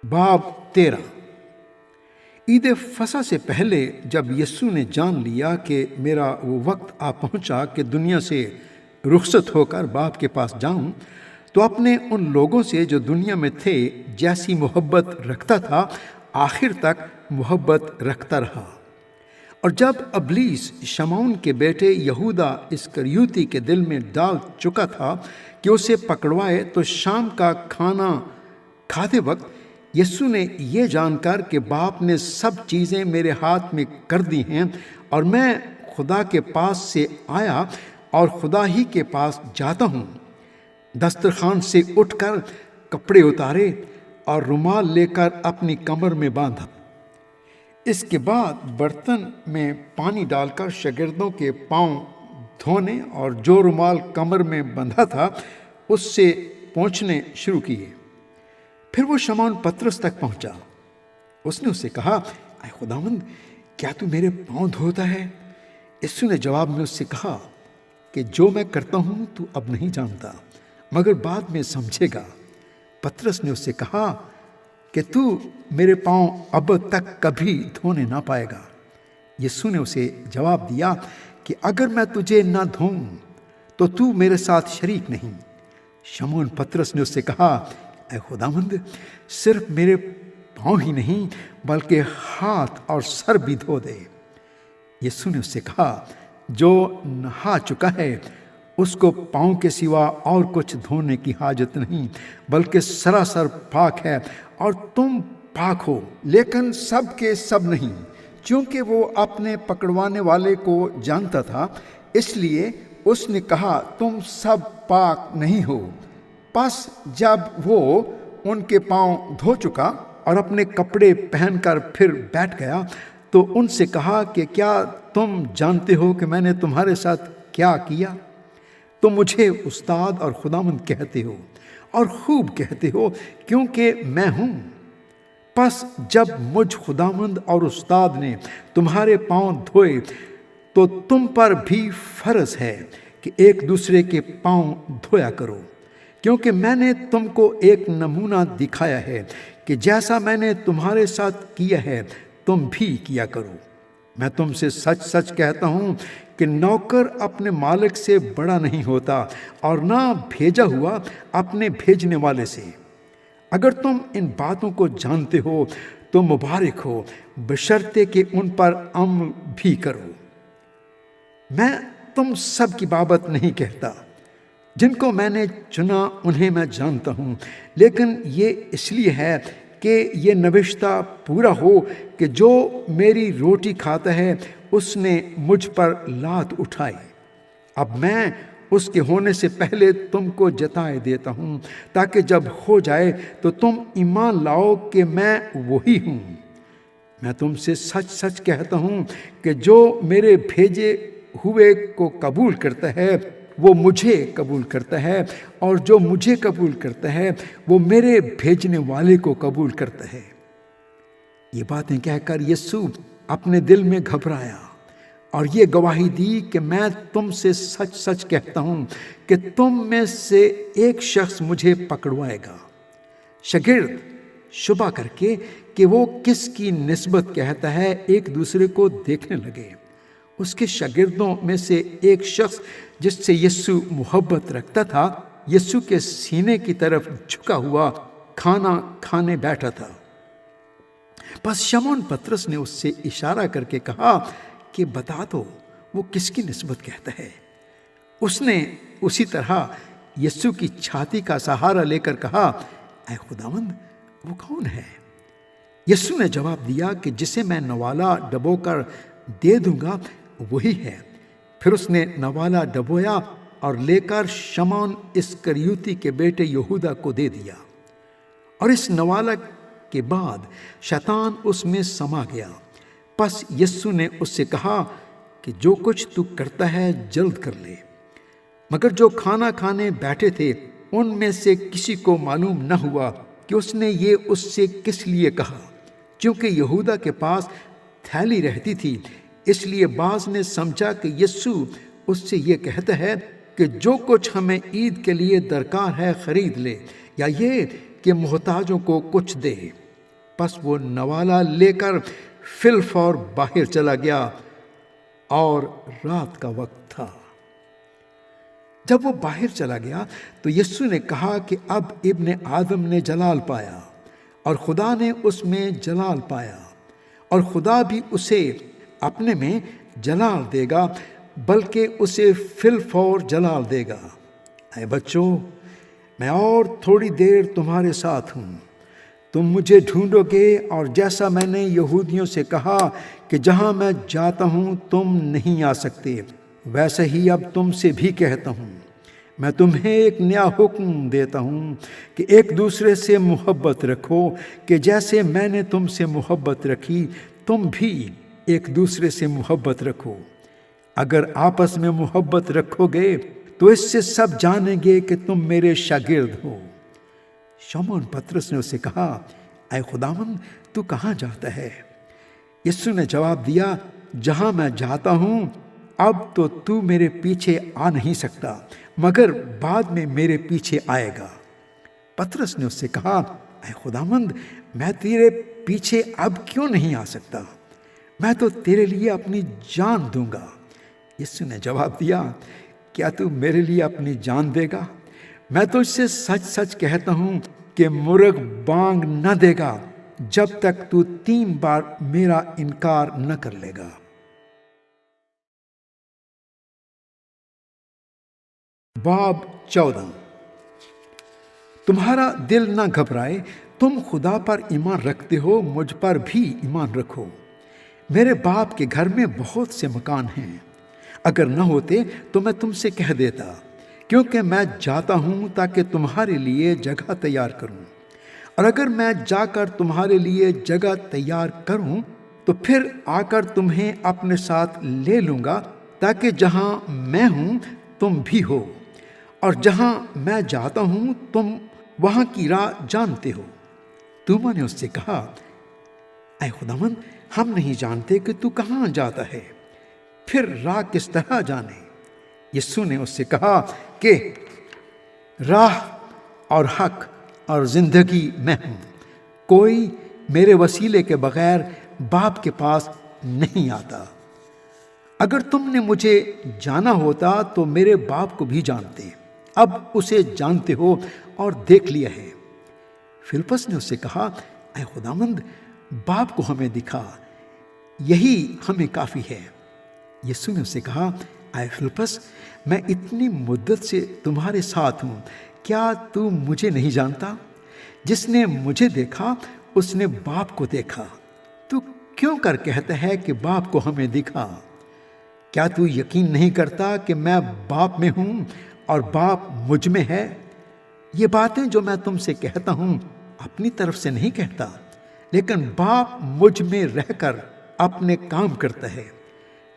باب 13۔ عید فصح سے پہلے جب یسوع نے جان لیا کہ میرا وہ وقت آ پہنچا کہ دنیا سے رخصت ہو کر باپ کے پاس جاؤں، تو اپنے ان لوگوں سے جو دنیا میں تھے جیسی محبت رکھتا تھا آخر تک محبت رکھتا رہا۔ اور جب ابلیس شمعون کے بیٹے یہودا اسکریوتی کے دل میں ڈال چکا تھا کہ اسے پکڑوائے، تو شام کا کھانا کھاتے وقت یسوع نے یہ جان کر کہ باپ نے سب چیزیں میرے ہاتھ میں کر دی ہیں اور میں خدا کے پاس سے آیا اور خدا ہی کے پاس جاتا ہوں، دسترخوان سے اٹھ کر کپڑے اتارے اور رومال لے کر اپنی کمر میں باندھا۔ اس کے بعد برتن میں پانی ڈال کر شاگردوں کے پاؤں دھونے اور جو رومال کمر میں بندھا تھا اس سے پونچھنے شروع کیے۔ پھر وہ شمعون پطرس تک پہنچا۔ اس نے اس سے کہا، اے خداوند، کیا تو میرے پاؤں دھوتا ہے؟ یسوع نے جواب میں اس سے کہا کہ جو میں کرتا ہوں تو اب نہیں جانتا، مگر بعد میں سمجھے گا۔ پطرس نے اس سے کہا کہ تو میرے پاؤں اب تک کبھی دھونے نہ پائے گا۔ یسوع نے اسے جواب دیا کہ اگر میں تجھے نہ دھوؤں تو تو میرے ساتھ شریک نہیں۔ شمعون پطرس نے اس سے کہا، اے خداوند، صرف میرے پاؤں ہی نہیں بلکہ ہاتھ اور سر بھی دھو دے۔ یسوع نے اس سے کہا، جو نہا چکا ہے اس کو پاؤں کے سوا اور کچھ دھونے کی حاجت نہیں، بلکہ سراسر پاک ہے۔ اور تم پاک ہو، لیکن سب کے سب نہیں، چونکہ وہ اپنے پکڑوانے والے کو جانتا تھا، اس لیے اس نے کہا تم سب پاک نہیں ہو۔ پس جب وہ ان کے پاؤں دھو چکا اور اپنے کپڑے پہن کر پھر بیٹھ گیا تو ان سے کہا کہ کیا تم جانتے ہو کہ میں نے تمہارے ساتھ کیا کیا؟ تم مجھے استاد اور خداوند کہتے ہو، اور خوب کہتے ہو، کیونکہ میں ہوں۔ پس جب مجھ خداوند اور استاد نے تمہارے پاؤں دھوئے تو تم پر بھی فرض ہے کہ ایک دوسرے کے پاؤں دھویا کرو، کیونکہ میں نے تم کو ایک نمونہ دکھایا ہے کہ جیسا میں نے تمہارے ساتھ کیا ہے تم بھی کیا کرو۔ میں تم سے سچ سچ کہتا ہوں کہ نوکر اپنے مالک سے بڑا نہیں ہوتا، اور نہ بھیجا ہوا اپنے بھیجنے والے سے۔ اگر تم ان باتوں کو جانتے ہو تو مبارک ہو، بشرطے کہ ان پر عمل بھی کرو۔ میں تم سب کی بابت نہیں کہتا، جن کو میں نے چنا انہیں میں جانتا ہوں، لیکن یہ اس لیے ہے کہ یہ نوشتہ پورا ہو کہ جو میری روٹی کھاتا ہے اس نے مجھ پر لات اٹھائی۔ اب میں اس کے ہونے سے پہلے تم کو جتائے دیتا ہوں، تاکہ جب ہو جائے تو تم ایمان لاؤ کہ میں وہی ہوں۔ میں تم سے سچ سچ کہتا ہوں کہ جو میرے بھیجے ہوئے کو قبول کرتا ہے وہ مجھے قبول کرتا ہے، اور جو مجھے قبول کرتا ہے وہ میرے بھیجنے والے کو قبول کرتا ہے۔ یہ باتیں کہہ کر یسوع اپنے دل میں گھبرایا اور یہ گواہی دی کہ میں تم سے سچ سچ کہتا ہوں کہ تم میں سے ایک شخص مجھے پکڑوائے گا۔ شاگرد شبہ کر کے کہ وہ کس کی نسبت کہتا ہے ایک دوسرے کو دیکھنے لگے۔ اس کے شاگردوں میں سے ایک شخص جس سے یسوع محبت رکھتا تھا یسوع کے سینے کی طرف جھکا ہوا کھانا کھانے بیٹھا تھا۔ پس شمعون پطرس نے اس سے اشارہ کر کے کہا کہ بتا دو وہ کس کی نسبت کہتا ہے۔ اس نے اسی طرح یسوع کی چھاتی کا سہارا لے کر کہا، اے خداوند، وہ کون ہے؟ یسوع نے جواب دیا کہ جسے میں نوالا ڈبو کر دے دوں گا وہی ہے۔ پھر اس نے نوالا ڈبویا اور لے کر شمعون اسکریوتی کے بیٹے یہودا کو دے دیا۔ اور اس نوالا کے بعد شیطان اس میں سما گیا۔ پس یسوع نے اس سے کہا کہ جو کچھ تو کرتا ہے جلد کر لے۔ مگر جو کھانا کھانے بیٹھے تھے ان میں سے کسی کو معلوم نہ ہوا کہ اس نے یہ اس سے کس لیے کہا، چونکہ یہودا کے پاس تھیلی رہتی تھی، اس لیے بعض نے سمجھا کہ یسوع اس سے یہ کہتا ہے کہ جو کچھ ہمیں عید کے لیے درکار ہے خرید لے، یا یہ کہ محتاجوں کو کچھ دے۔ پس وہ نوالا لے کر فی الفور باہر چلا گیا، اور رات کا وقت تھا۔ جب وہ باہر چلا گیا تو یسوع نے کہا کہ اب ابن آدم نے جلال پایا، اور خدا نے اس میں جلال پایا، اور خدا بھی اسے اپنے میں جلال دے گا، بلکہ اسے فی الفور جلال دے گا۔ اے بچوں، میں اور تھوڑی دیر تمہارے ساتھ ہوں، تم مجھے ڈھونڈو گے، اور جیسا میں نے یہودیوں سے کہا کہ جہاں میں جاتا ہوں تم نہیں آ سکتے، ویسے ہی اب تم سے بھی کہتا ہوں۔ میں تمہیں ایک نیا حکم دیتا ہوں کہ ایک دوسرے سے محبت رکھو، کہ جیسے میں نے تم سے محبت رکھی تم بھی ایک دوسرے سے محبت رکھو۔ اگر آپس میں محبت رکھو گے تو اس سے سب جانیں گے کہ تم میرے شاگرد ہو۔ شمعون پطرس نے اسے کہا، اے خداوند، تو کہاں جاتا ہے؟ یسوع نے جواب دیا، جہاں میں جاتا ہوں اب تو میرے پیچھے آ نہیں سکتا، مگر بعد میں میرے پیچھے آئے گا۔ پطرس نے اس سے کہا، اے خداوند، میں تیرے پیچھے اب کیوں نہیں آ سکتا؟ میں تو تیرے لیے اپنی جان دوں گا۔ یسوع نے جواب دیا، کیا تو میرے لیے اپنی جان دے گا؟ میں تو اس سے سچ سچ کہتا ہوں کہ مرغ بانگ نہ دے گا جب تک تو 3 بار میرا انکار نہ کر لے گا۔ باب 14۔ تمہارا دل نہ گھبرائے، تم خدا پر ایمان رکھتے ہو، مجھ پر بھی ایمان رکھو۔ میرے باپ کے گھر میں بہت سے مکان ہیں، اگر نہ ہوتے تو میں تم سے کہہ دیتا، کیونکہ میں جاتا ہوں تاکہ تمہارے لیے جگہ تیار کروں۔ اور اگر میں جا کر تمہارے لیے جگہ تیار کروں تو پھر آ کر تمہیں اپنے ساتھ لے لوں گا، تاکہ جہاں میں ہوں تم بھی ہو، اور جہاں میں جاتا ہوں تم وہاں کی راہ جانتے ہو۔ توما نے اس سے کہا، اے خداوند، ہم نہیں جانتے کہ تو کہاں جاتا ہے، پھر راہ کس طرح جانے؟ یسوع نے اس سے کہا کہ راہ اور حق اور زندگی میں ہوں، کوئی میرے وسیلے کے بغیر باپ کے پاس نہیں آتا۔ اگر تم نے مجھے جانا ہوتا تو میرے باپ کو بھی جانتے، اب اسے جانتے ہو اور دیکھ لیا ہے۔ فلپس نے اس سے کہا، اے خداوند، باپ کو ہمیں دکھا، یہی ہمیں کافی ہے۔ یسوع نے اس سے کہا، اے فلپس، میں اتنی مدت سے تمہارے ساتھ ہوں، کیا تو مجھے نہیں جانتا؟ جس نے مجھے دیکھا اس نے باپ کو دیکھا۔ تو کیوں کر کہتا ہے کہ باپ کو ہمیں دکھا؟ کیا تو یقین نہیں کرتا کہ میں باپ میں ہوں اور باپ مجھ میں ہے؟ یہ باتیں جو میں تم سے کہتا ہوں اپنی طرف سے نہیں کہتا، لیکن باپ مجھ میں رہ کر اپنے کام کرتا ہے۔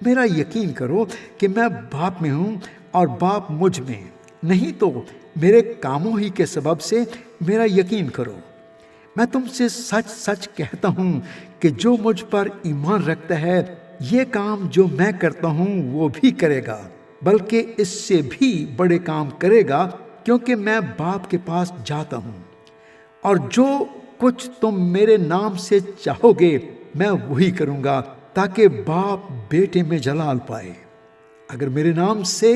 میرا یقین کرو کہ میں باپ میں ہوں اور باپ مجھ میں، نہیں تو میرے کاموں ہی کے سبب سے میرا یقین کرو۔ میں تم سے سچ سچ کہتا ہوں کہ جو مجھ پر ایمان رکھتا ہے یہ کام جو میں کرتا ہوں وہ بھی کرے گا، بلکہ اس سے بھی بڑے کام کرے گا، کیونکہ میں باپ کے پاس جاتا ہوں۔ اور جو کچھ تم میرے نام سے چاہو گے میں وہی کروں گا، تاکہ باپ بیٹے میں جلال پائے۔ اگر میرے نام سے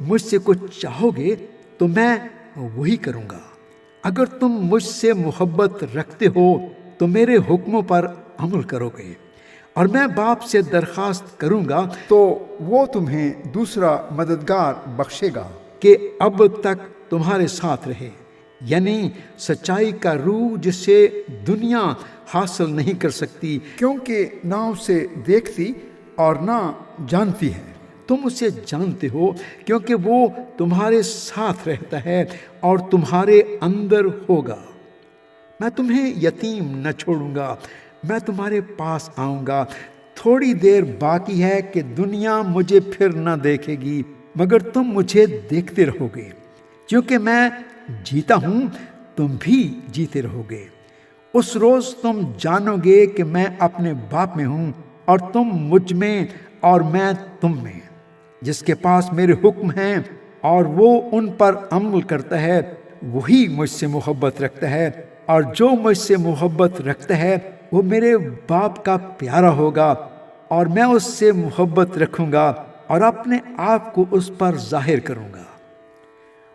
مجھ سے کچھ چاہو گے تو میں وہی کروں گا۔ اگر تم مجھ سے محبت رکھتے ہو تو میرے حکموں پر عمل کرو گے، اور میں باپ سے درخواست کروں گا تو وہ تمہیں دوسرا مددگار بخشے گا کہ اب تک تمہارے ساتھ رہے، یعنی سچائی کا روح، جسے دنیا حاصل نہیں کر سکتی، کیونکہ نہ اسے دیکھتی اور نہ جانتی ہے۔ تم اسے جانتے ہو کیونکہ وہ تمہارے ساتھ رہتا ہے اور تمہارے اندر ہوگا۔ میں تمہیں یتیم نہ چھوڑوں گا، میں تمہارے پاس آؤں گا۔ تھوڑی دیر باقی ہے کہ دنیا مجھے پھر نہ دیکھے گی، مگر تم مجھے دیکھتے رہو گے، کیونکہ میں جیتا ہوں تم بھی جیتے رہو گے۔ اس روز تم جانو گے کہ میں اپنے باپ میں ہوں اور تم مجھ میں اور میں تم میں۔ جس کے پاس میرے حکم ہیں اور وہ ان پر عمل کرتا ہے وہی مجھ سے محبت رکھتا ہے، اور جو مجھ سے محبت رکھتا ہے وہ میرے باپ کا پیارا ہوگا، اور میں اس سے محبت رکھوں گا اور اپنے آپ کو اس پر ظاہر کروں گا۔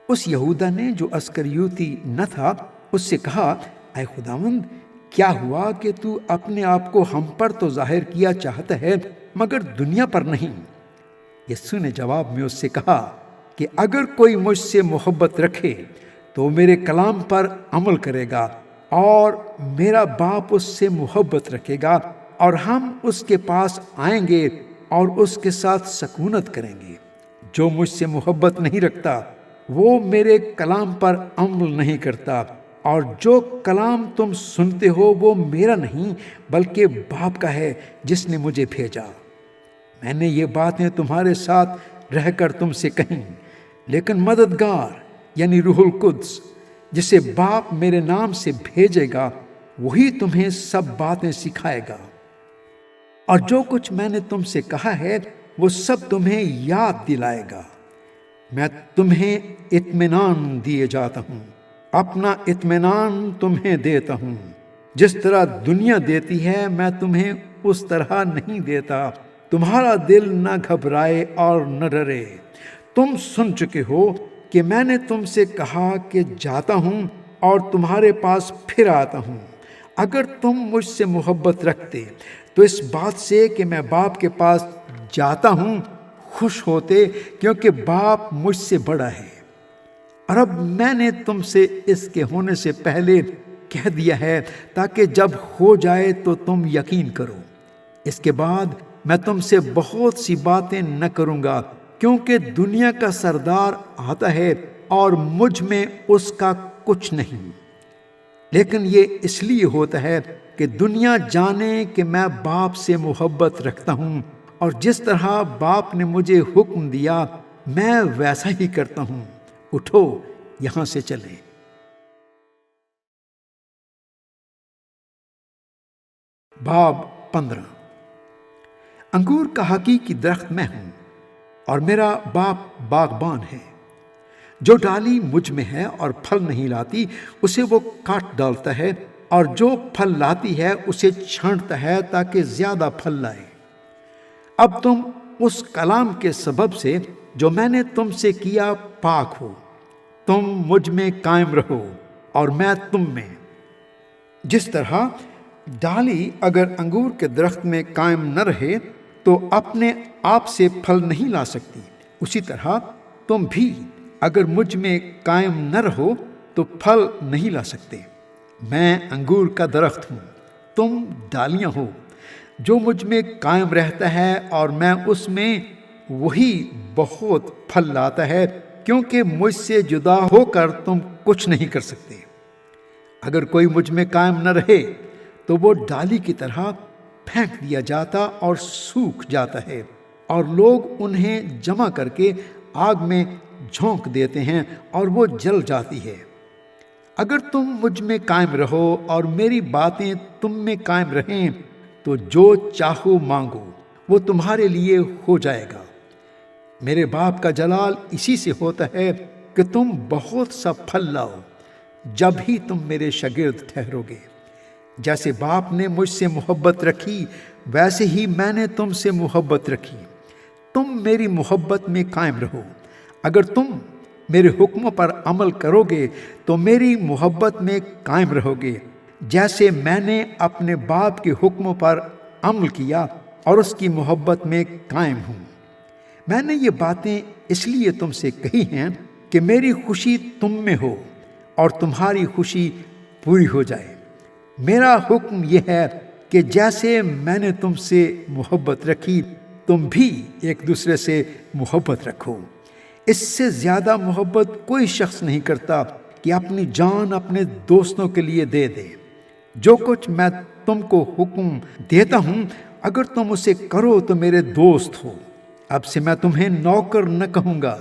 اس یہودا نے جو اسکریوتی نہ تھا اس سے کہا، اے خداوند، کیا ہوا کہ تو اپنے آپ کو ہم پر تو ظاہر کیا چاہتا ہے مگر دنیا پر نہیں؟ یسوع نے جواب میں اس سے کہا کہ اگر کوئی مجھ سے محبت رکھے تو میرے کلام پر عمل کرے گا، اور میرا باپ اس سے محبت رکھے گا، اور ہم اس کے پاس آئیں گے اور اس کے ساتھ سکونت کریں گے۔ جو مجھ سے محبت نہیں رکھتا وہ میرے کلام پر عمل نہیں کرتا، اور جو کلام تم سنتے ہو وہ میرا نہیں بلکہ باپ کا ہے جس نے مجھے بھیجا۔ میں نے یہ باتیں تمہارے ساتھ رہ کر تم سے کہیں، لیکن مددگار یعنی روح القدس جسے باپ میرے نام سے بھیجے گا وہی تمہیں سب باتیں سکھائے گا، اور جو کچھ میں نے تم سے کہا ہے وہ سب تمہیں یاد دلائے گا۔ میں تمہیں اطمینان دیے جاتا ہوں، اپنا اطمینان تمہیں دیتا ہوں۔ جس طرح دنیا دیتی ہے میں تمہیں اس طرح نہیں دیتا۔ تمہارا دل نہ گھبرائے اور نہ ڈرے۔ تم سن چکے ہو کہ میں نے تم سے کہا کہ جاتا ہوں اور تمہارے پاس پھر آتا ہوں۔ اگر تم مجھ سے محبت رکھتے تو اس بات سے کہ میں باپ کے پاس جاتا ہوں خوش ہوتے، کیونکہ باپ مجھ سے بڑا ہے۔ اور اب میں نے تم سے اس کے ہونے سے پہلے کہہ دیا ہے تاکہ جب ہو جائے تو تم یقین کرو۔ اس کے بعد میں تم سے بہت سی باتیں نہ کروں گا، کیونکہ دنیا کا سردار آتا ہے اور مجھ میں اس کا کچھ نہیں، لیکن یہ اس لیے ہوتا ہے کہ دنیا جانے کہ میں باپ سے محبت رکھتا ہوں، اور جس طرح باپ نے مجھے حکم دیا میں ویسا ہی کرتا ہوں۔ اٹھو یہاں سے چلیں۔ باب 15۔ انگور کا حقیقی درخت میں ہوں اور میرا باپ باغبان ہے۔ جو ڈالی مجھ میں ہے اور پھل نہیں لاتی اسے وہ کاٹ ڈالتا ہے، اور جو پھل لاتی ہے اسے چھانٹتا ہے تاکہ زیادہ پھل لائے۔ اب تم اس کلام کے سبب سے جو میں نے تم سے کیا پاک ہو۔ تم مجھ میں قائم رہو اور میں تم میں۔ جس طرح ڈالی اگر انگور کے درخت میں قائم نہ رہے تو اپنے آپ سے پھل نہیں لا سکتی، اسی طرح تم بھی اگر مجھ میں قائم نہ رہو تو پھل نہیں لا سکتے۔ میں انگور کا درخت ہوں، تم ڈالیاں ہو۔ جو مجھ میں قائم رہتا ہے اور میں اس میں، وہی بہت پھل لاتا ہے، کیونکہ مجھ سے جدا ہو کر تم کچھ نہیں کر سکتے۔ اگر کوئی مجھ میں قائم نہ رہے تو وہ ڈالی کی طرح پھینک دیا جاتا اور سوکھ جاتا ہے، اور لوگ انہیں جمع کر کے آگ میں جھونک دیتے ہیں اور وہ جل جاتی ہے۔ اگر تم مجھ میں قائم رہو اور میری باتیں تم میں قائم رہیں تو جو چاہو مانگو وہ تمہارے لیے ہو جائے گا۔ میرے باپ کا جلال اسی سے ہوتا ہے کہ تم بہت سا پھل لاؤ، جب ہی تم میرے شاگرد ٹھہرو گے۔ جیسے باپ نے مجھ سے محبت رکھی ویسے ہی میں نے تم سے محبت رکھی۔ تم میری محبت میں قائم رہو۔ اگر تم میرے حکموں پر عمل کرو گے تو میری محبت میں قائم رہو گے، جیسے میں نے اپنے باپ کے حکموں پر عمل کیا اور اس کی محبت میں قائم ہوں۔ میں نے یہ باتیں اس لیے تم سے کہی ہیں کہ میری خوشی تم میں ہو اور تمہاری خوشی پوری ہو جائے۔ میرا حکم یہ ہے کہ جیسے میں نے تم سے محبت رکھی تم بھی ایک دوسرے سے محبت رکھو۔ اس سے زیادہ محبت کوئی شخص نہیں کرتا کہ اپنی جان اپنے دوستوں کے لیے دے دے۔ جو کچھ میں تم کو حکم دیتا ہوں اگر تم اسے کرو تو میرے دوست ہو۔ اب سے میں تمہیں نوکر نہ کہوں گا،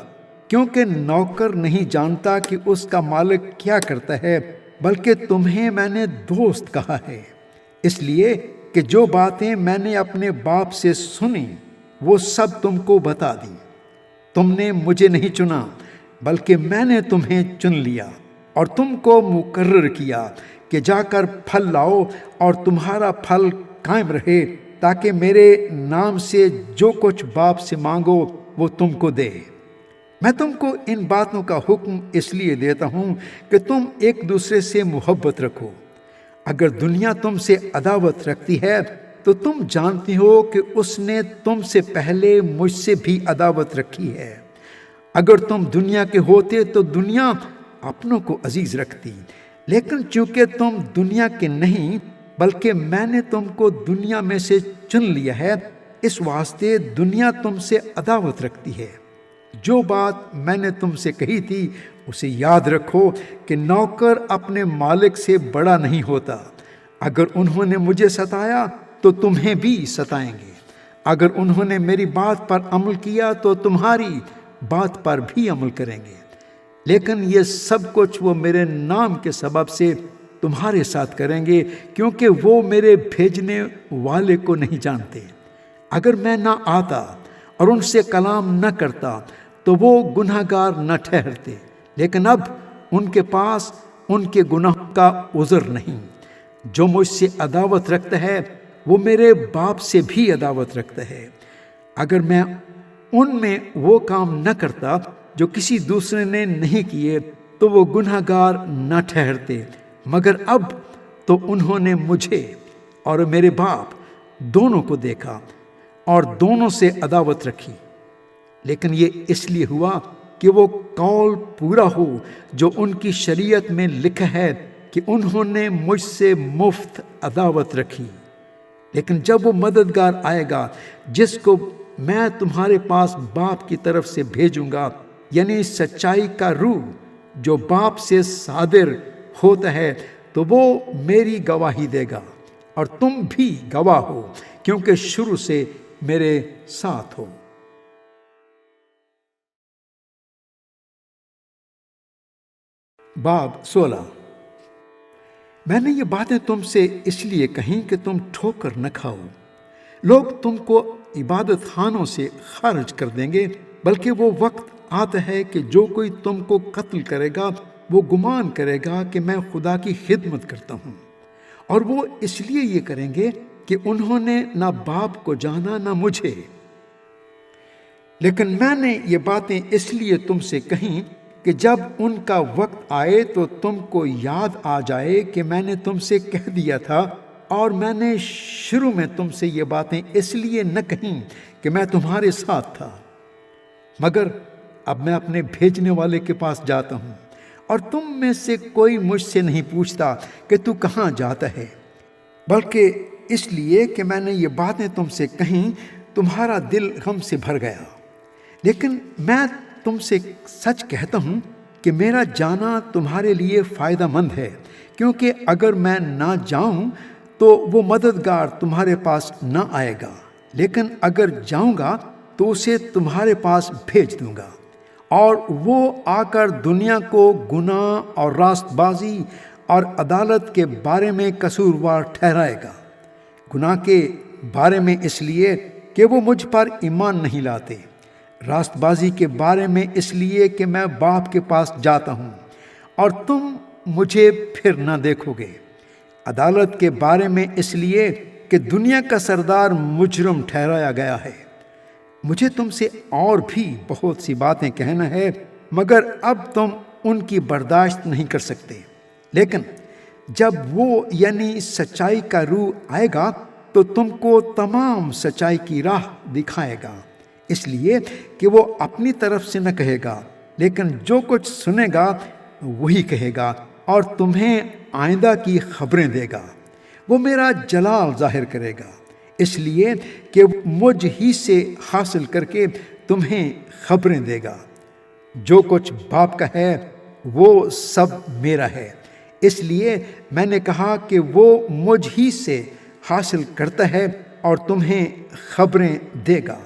کیونکہ نوکر نہیں جانتا کہ اس کا مالک کیا کرتا ہے، بلکہ تمہیں میں نے دوست کہا ہے، اس لیے کہ جو باتیں میں نے اپنے باپ سے سنی وہ سب تم کو بتا دی۔ تم نے مجھے نہیں چنا بلکہ میں نے تمہیں چن لیا اور تم کو مقرر کیا کہ جا کر پھل لاؤ اور تمہارا پھل قائم رہے، تاکہ میرے نام سے جو کچھ باپ سے مانگو وہ تم کو دے۔ میں تم کو ان باتوں کا حکم اس لیے دیتا ہوں کہ تم ایک دوسرے سے محبت رکھو۔ اگر دنیا تم سے عداوت رکھتی ہے تو تم جانتی ہو کہ اس نے تم سے پہلے مجھ سے بھی عداوت رکھی ہے۔ اگر تم دنیا کے ہوتے تو دنیا اپنوں کو عزیز رکھتی، لیکن چونکہ تم دنیا کے نہیں بلکہ میں نے تم کو دنیا میں سے چن لیا ہے، اس واسطے دنیا تم سے عداوت رکھتی ہے۔ جو بات میں نے تم سے کہی تھی اسے یاد رکھو کہ نوکر اپنے مالک سے بڑا نہیں ہوتا۔ اگر انہوں نے مجھے ستایا تو تمہیں بھی ستائیں گے، اگر انہوں نے میری بات پر عمل کیا تو تمہاری بات پر بھی عمل کریں گے، لیکن یہ سب کچھ وہ میرے نام کے سبب سے تمہارے ساتھ کریں گے، کیونکہ وہ میرے بھیجنے والے کو نہیں جانتے۔ اگر میں نہ آتا اور ان سے کلام نہ کرتا تو وہ گناہ گار نہ ٹھہرتے، لیکن اب ان کے پاس ان کے گناہ کا عذر نہیں۔ جو مجھ سے عداوت رکھتا ہے وہ میرے باپ سے بھی عداوت رکھتا ہے۔ اگر میں ان میں وہ کام نہ کرتا جو کسی دوسرے نے نہیں کیے تو وہ گناہ گار نہ ٹھہرتے، مگر اب تو انہوں نے مجھے اور میرے باپ دونوں کو دیکھا اور دونوں سے عداوت رکھی۔ لیکن یہ اس لیے ہوا کہ وہ قول پورا ہو جو ان کی شریعت میں لکھا ہے کہ انہوں نے مجھ سے مفت عداوت رکھی۔ لیکن جب وہ مددگار آئے گا جس کو میں تمہارے پاس باپ کی طرف سے بھیجوں گا، یعنی سچائی کا روح جو باپ سے صادر ہوتا ہے، تو وہ میری گواہی دے گا، اور تم بھی گواہ ہو کیونکہ شروع سے میرے ساتھ ہو۔ باب 16۔ میں نے یہ باتیں تم سے اس لیے کہیں کہ تم ٹھوکر نہ کھاؤ۔ لوگ تم کو عبادت خانوں سے خارج کر دیں گے، بلکہ وہ وقت آتا ہے کہ جو کوئی تم کو قتل کرے گا وہ گمان کرے گا کہ میں خدا کی خدمت کرتا ہوں، اور وہ اس لیے یہ کریں گے کہ انہوں نے نہ باپ کو جانا نہ مجھے۔ لیکن میں نے یہ باتیں اس لیے تم سے کہیں کہ جب ان کا وقت آئے تو تم کو یاد آ جائے کہ میں نے تم سے کہہ دیا تھا، اور میں نے شروع میں تم سے یہ باتیں اس لیے نہ کہیں کہ میں تمہارے ساتھ تھا، مگر اب میں اپنے بھیجنے والے کے پاس جاتا ہوں، اور تم میں سے کوئی مجھ سے نہیں پوچھتا کہ تو کہاں جاتا ہے، بلکہ اس لیے کہ میں نے یہ باتیں تم سے کہیں تمہارا دل غم سے بھر گیا۔ لیکن میں تم سے سچ کہتا ہوں کہ میرا جانا تمہارے لیے فائدہ مند ہے، کیونکہ اگر میں نہ جاؤں تو وہ مددگار تمہارے پاس نہ آئے گا، لیکن اگر جاؤں گا تو اسے تمہارے پاس بھیج دوں گا، اور وہ آ کر دنیا کو گناہ اور راست بازی اور عدالت کے بارے میں قصوروار ٹھہرائے گا۔ گناہ کے بارے میں اس لیے کہ وہ مجھ پر ایمان نہیں لاتے، راست بازی کے بارے میں اس لیے کہ میں باپ کے پاس جاتا ہوں اور تم مجھے پھر نہ دیکھو گے، عدالت کے بارے میں اس لیے کہ دنیا کا سردار مجرم ٹھہرایا گیا ہے۔ مجھے تم سے اور بھی بہت سی باتیں کہنا ہے، مگر اب تم ان کی برداشت نہیں کر سکتے۔ لیکن جب وہ یعنی سچائی کا روح آئے گا تو تم کو تمام سچائی کی راہ دکھائے گا، اس لیے کہ وہ اپنی طرف سے نہ کہے گا، لیکن جو کچھ سنے گا وہی کہے گا، اور تمہیں آئندہ کی خبریں دے گا۔ وہ میرا جلال ظاہر کرے گا، اس لیے کہ مجھ ہی سے حاصل کر کے تمہیں خبریں دے گا۔ جو کچھ باپ کا ہے وہ سب میرا ہے، اس لیے میں نے کہا کہ وہ مجھ ہی سے حاصل کرتا ہے اور تمہیں خبریں دے گا۔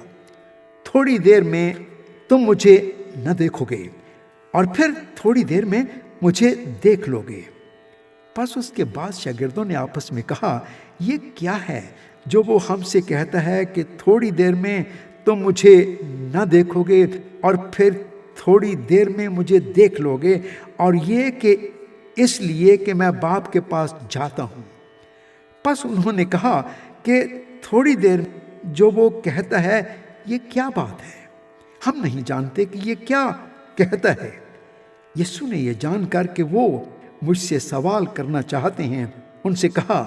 تھوڑی دیر میں تم مجھے نہ دیکھو گے، اور پھر تھوڑی دیر میں مجھے دیکھ لو گے۔ پس اس کے بعد شاگردوں نے آپس میں کہا، یہ کیا ہے جو وہ ہم سے کہتا ہے کہ تھوڑی دیر میں تم مجھے نہ دیکھو گے اور پھر تھوڑی دیر میں مجھے دیکھ لو گے، اور یہ کہ اس لیے کہ میں باپ کے پاس جاتا ہوں۔ پس انہوں نے کہا کہ تھوڑی دیر جو وہ کہتا ہے یہ کیا بات ہے؟ ہم نہیں جانتے کہ یہ کیا کہتا ہے۔ یسوع نے یہ جان کر کہ وہ مجھ سے سوال کرنا چاہتے ہیں ان سے کہا،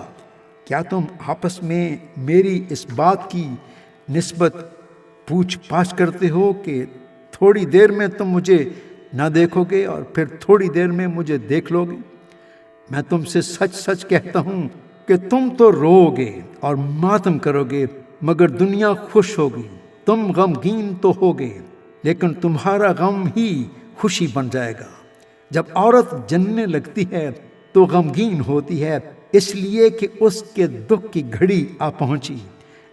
کیا تم آپس میں میری اس بات کی نسبت پوچھ پاچھ کرتے ہو کہ تھوڑی دیر میں تم مجھے نہ دیکھو گے اور پھر تھوڑی دیر میں مجھے دیکھ لو گے؟ میں تم سے سچ سچ کہتا ہوں کہ تم تو رو گے اور ماتم کرو گے، مگر دنیا خوش ہوگی۔ تم غمگین تو ہوگے، لیکن تمہارا غم ہی خوشی بن جائے گا۔ جب عورت جننے لگتی ہے تو غمگین ہوتی ہے، اس لیے کہ اس کے دکھ کی گھڑی آ پہنچی،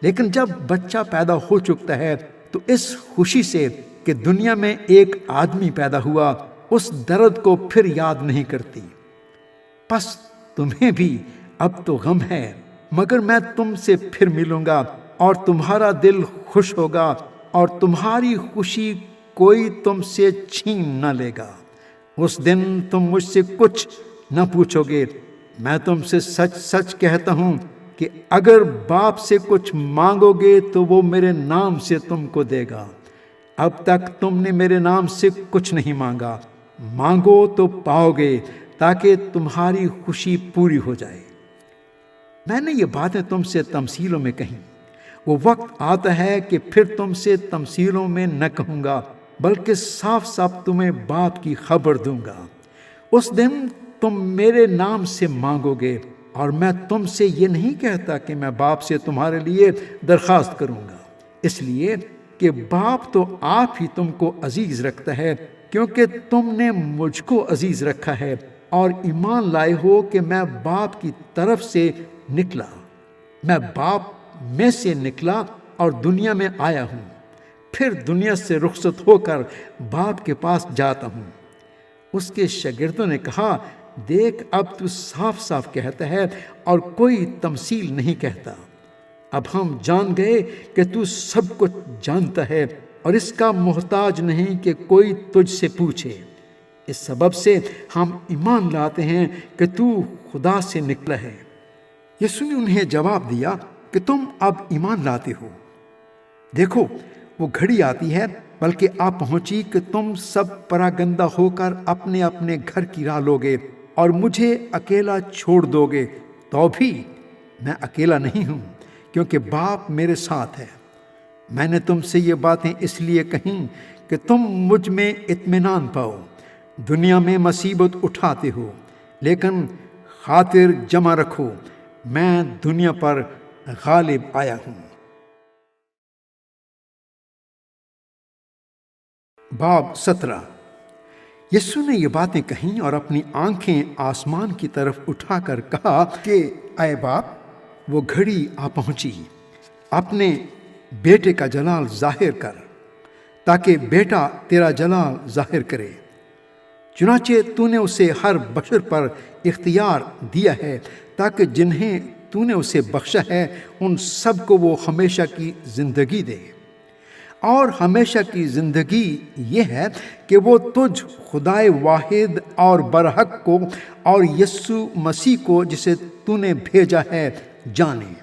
لیکن جب بچہ پیدا ہو چکتا ہے تو اس خوشی سے کہ دنیا میں ایک آدمی پیدا ہوا، اس درد کو پھر یاد نہیں کرتی۔ پس تمہیں بھی اب تو غم ہے، مگر میں تم سے پھر ملوں گا اور تمہارا دل خوش ہوگا اور تمہاری خوشی کوئی تم سے چھین نہ لے گا۔ اس دن تم مجھ سے کچھ نہ پوچھو گے۔ میں تم سے سچ سچ کہتا ہوں کہ اگر باپ سے کچھ مانگو گے تو وہ میرے نام سے تم کو دے گا۔ اب تک تم نے میرے نام سے کچھ نہیں مانگا، مانگو تو پاؤ گے تاکہ تمہاری خوشی پوری ہو جائے۔ میں نے یہ باتیں تم سے تمثیلوں میں کہیں، وہ وقت آتا ہے کہ پھر تم سے تمثیلوں میں نہ کہوں گا بلکہ صاف صاف تمہیں باپ کی خبر دوں گا۔ اس دن تم میرے نام سے مانگو گے، اور میں تم سے یہ نہیں کہتا کہ میں باپ سے تمہارے لیے درخواست کروں گا، اس لیے کہ باپ تو آپ ہی تم کو عزیز رکھتا ہے، کیونکہ تم نے مجھ کو عزیز رکھا ہے اور ایمان لائے ہو کہ میں باپ کی طرف سے نکلا۔ میں باپ میں سے نکلا اور دنیا میں آیا ہوں، پھر دنیا سے رخصت ہو کر باپ کے پاس جاتا ہوں۔ اس کے شاگردوں نے کہا، دیکھ اب تو صاف صاف کہتا ہے اور کوئی تمثیل نہیں کہتا۔ اب ہم جان گئے کہ تو سب کچھ جانتا ہے اور اس کا محتاج نہیں کہ کوئی تجھ سے پوچھے۔ اس سبب سے ہم ایمان لاتے ہیں کہ تو خدا سے نکلا ہے۔ یسوع نے انہیں جواب دیا کہ تم اب ایمان لاتے ہو۔ دیکھو وہ گھڑی آتی ہے، بلکہ آ پہنچی کہ تم سب پراگندہ ہو کر اپنے اپنے گھر کی راہ لوگے اور مجھے اکیلا چھوڑ دو گے۔ تو بھی میں اکیلا نہیں ہوں، کیونکہ باپ میرے ساتھ ہے۔ میں نے تم سے یہ باتیں اس لیے کہیں کہ تم مجھ میں اطمینان پاؤ۔ دنیا میں مصیبت اٹھاتے ہو، لیکن خاطر جمع رکھو، میں دنیا پر غالب آیا ہوں۔ باب 17۔ یسوع نے یہ باتیں کہیں اور اپنی آنکھیں آسمان کی طرف اٹھا کر کہا کہ اے باپ، وہ گھڑی آ پہنچی، اپنے بیٹے کا جلال ظاہر کر، تاکہ بیٹا تیرا جلال ظاہر کرے۔ چنانچہ تو نے اسے ہر بشر پر اختیار دیا ہے، تاکہ جنہیں تو نے اسے بخشا ہے ان سب کو وہ ہمیشہ کی زندگی دے۔ اور ہمیشہ کی زندگی یہ ہے کہ وہ تجھ خدائے واحد اور برحق کو اور یسوع مسیح کو جسے تو نے بھیجا ہے جانے۔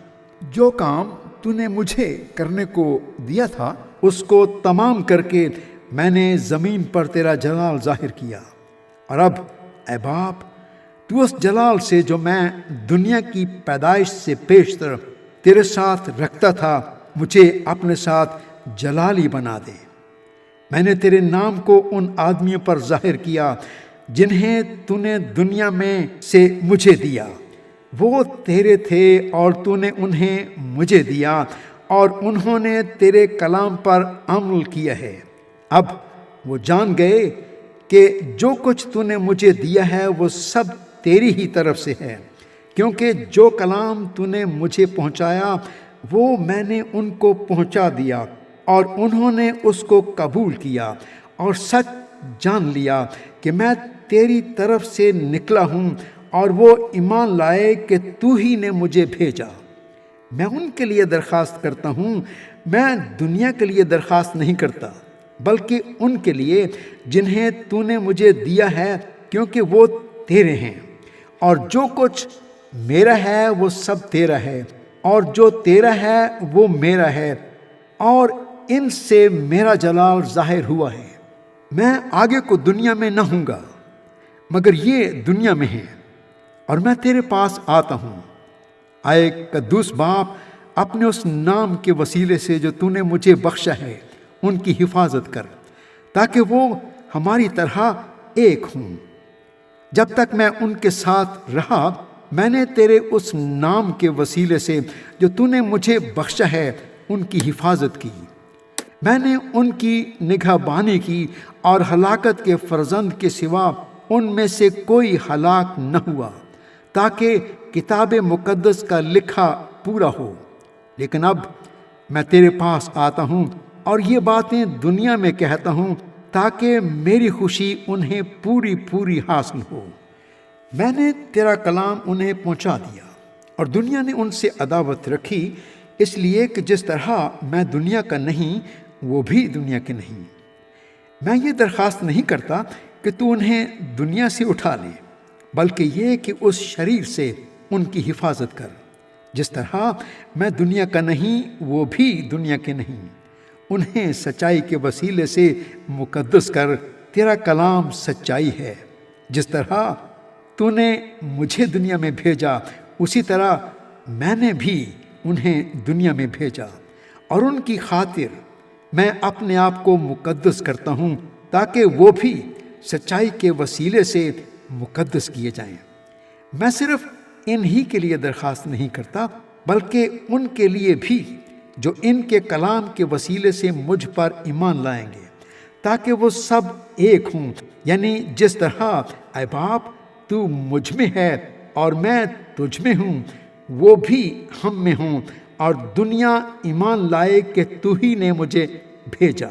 جو کام تو نے مجھے کرنے کو دیا تھا اس کو تمام کر کے میں نے زمین پر تیرا جلال ظاہر کیا۔ اور اب اے باپ، تو اس جلال سے جو میں دنیا کی پیدائش سے پیشتر تیرے ساتھ رکھتا تھا مجھے اپنے ساتھ جلالی بنا دے۔ میں نے تیرے نام کو ان آدمیوں پر ظاہر کیا جنہیں تو نے دنیا میں سے مجھے دیا۔ وہ تیرے تھے اور تو نے انہیں مجھے دیا، اور انہوں نے تیرے کلام پر عمل کیا ہے۔ اب وہ جان گئے کہ جو کچھ تو نے مجھے دیا ہے وہ سب تیری ہی طرف سے ہے، کیونکہ جو کلام تو نے مجھے پہنچایا وہ میں نے ان کو پہنچا دیا، اور انہوں نے اس کو قبول کیا اور سچ جان لیا کہ میں تیری طرف سے نکلا ہوں، اور وہ ایمان لائے کہ تو ہی نے مجھے بھیجا۔ میں ان کے لیے درخواست کرتا ہوں، میں دنیا کے لیے درخواست نہیں کرتا، بلکہ ان کے لیے جنہیں تو نے مجھے دیا ہے، کیونکہ وہ تیرے ہیں اور جو کچھ میرا ہے وہ سب تیرا ہے، اور جو تیرا ہے وہ میرا ہے، اور ان سے میرا جلال ظاہر ہوا ہے۔ میں آگے کو دنیا میں نہ ہوں گا، مگر یہ دنیا میں ہے، اور میں تیرے پاس آتا ہوں۔ اے قدوس باپ، اپنے اس نام کے وسیلے سے جو تو نے مجھے بخشا ہے ان کی حفاظت کر، تاکہ وہ ہماری طرح ایک ہوں۔ جب تک میں ان کے ساتھ رہا، میں نے تیرے اس نام کے وسیلے سے جو تو نے مجھے بخشا ہے ان کی حفاظت کی۔ میں نے ان کی نگہبانی کی، اور ہلاکت کے فرزند کے سوا ان میں سے کوئی ہلاک نہ ہوا، تاکہ کتاب مقدس کا لکھا پورا ہو۔ لیکن اب میں تیرے پاس آتا ہوں، اور یہ باتیں دنیا میں کہتا ہوں، تاکہ میری خوشی انہیں پوری پوری حاصل ہو۔ میں نے تیرا کلام انہیں پہنچا دیا، اور دنیا نے ان سے عداوت رکھی، اس لیے کہ جس طرح میں دنیا کا نہیں وہ بھی دنیا کے نہیں۔ میں یہ درخواست نہیں کرتا کہ تو انہیں دنیا سے اٹھا لے، بلکہ یہ کہ اس شریر سے ان کی حفاظت کر۔ جس طرح میں دنیا کا نہیں وہ بھی دنیا کے نہیں۔ انہیں سچائی کے وسیلے سے مقدس کر، تیرا کلام سچائی ہے۔ جس طرح تو نے مجھے دنیا میں بھیجا، اسی طرح میں نے بھی انہیں دنیا میں بھیجا، اور ان کی خاطر میں اپنے آپ کو مقدس کرتا ہوں، تاکہ وہ بھی سچائی کے وسیلے سے مقدس کیے جائیں۔ میں صرف انہی کے لیے درخواست نہیں کرتا، بلکہ ان کے لیے بھی جو ان کے کلام کے وسیلے سے مجھ پر ایمان لائیں گے، تاکہ وہ سب ایک ہوں، یعنی جس طرح اے باپ تو مجھ میں ہے اور میں تجھ میں ہوں، وہ بھی ہم میں ہوں، اور دنیا ایمان لائے کہ تو ہی نے مجھے بھیجا۔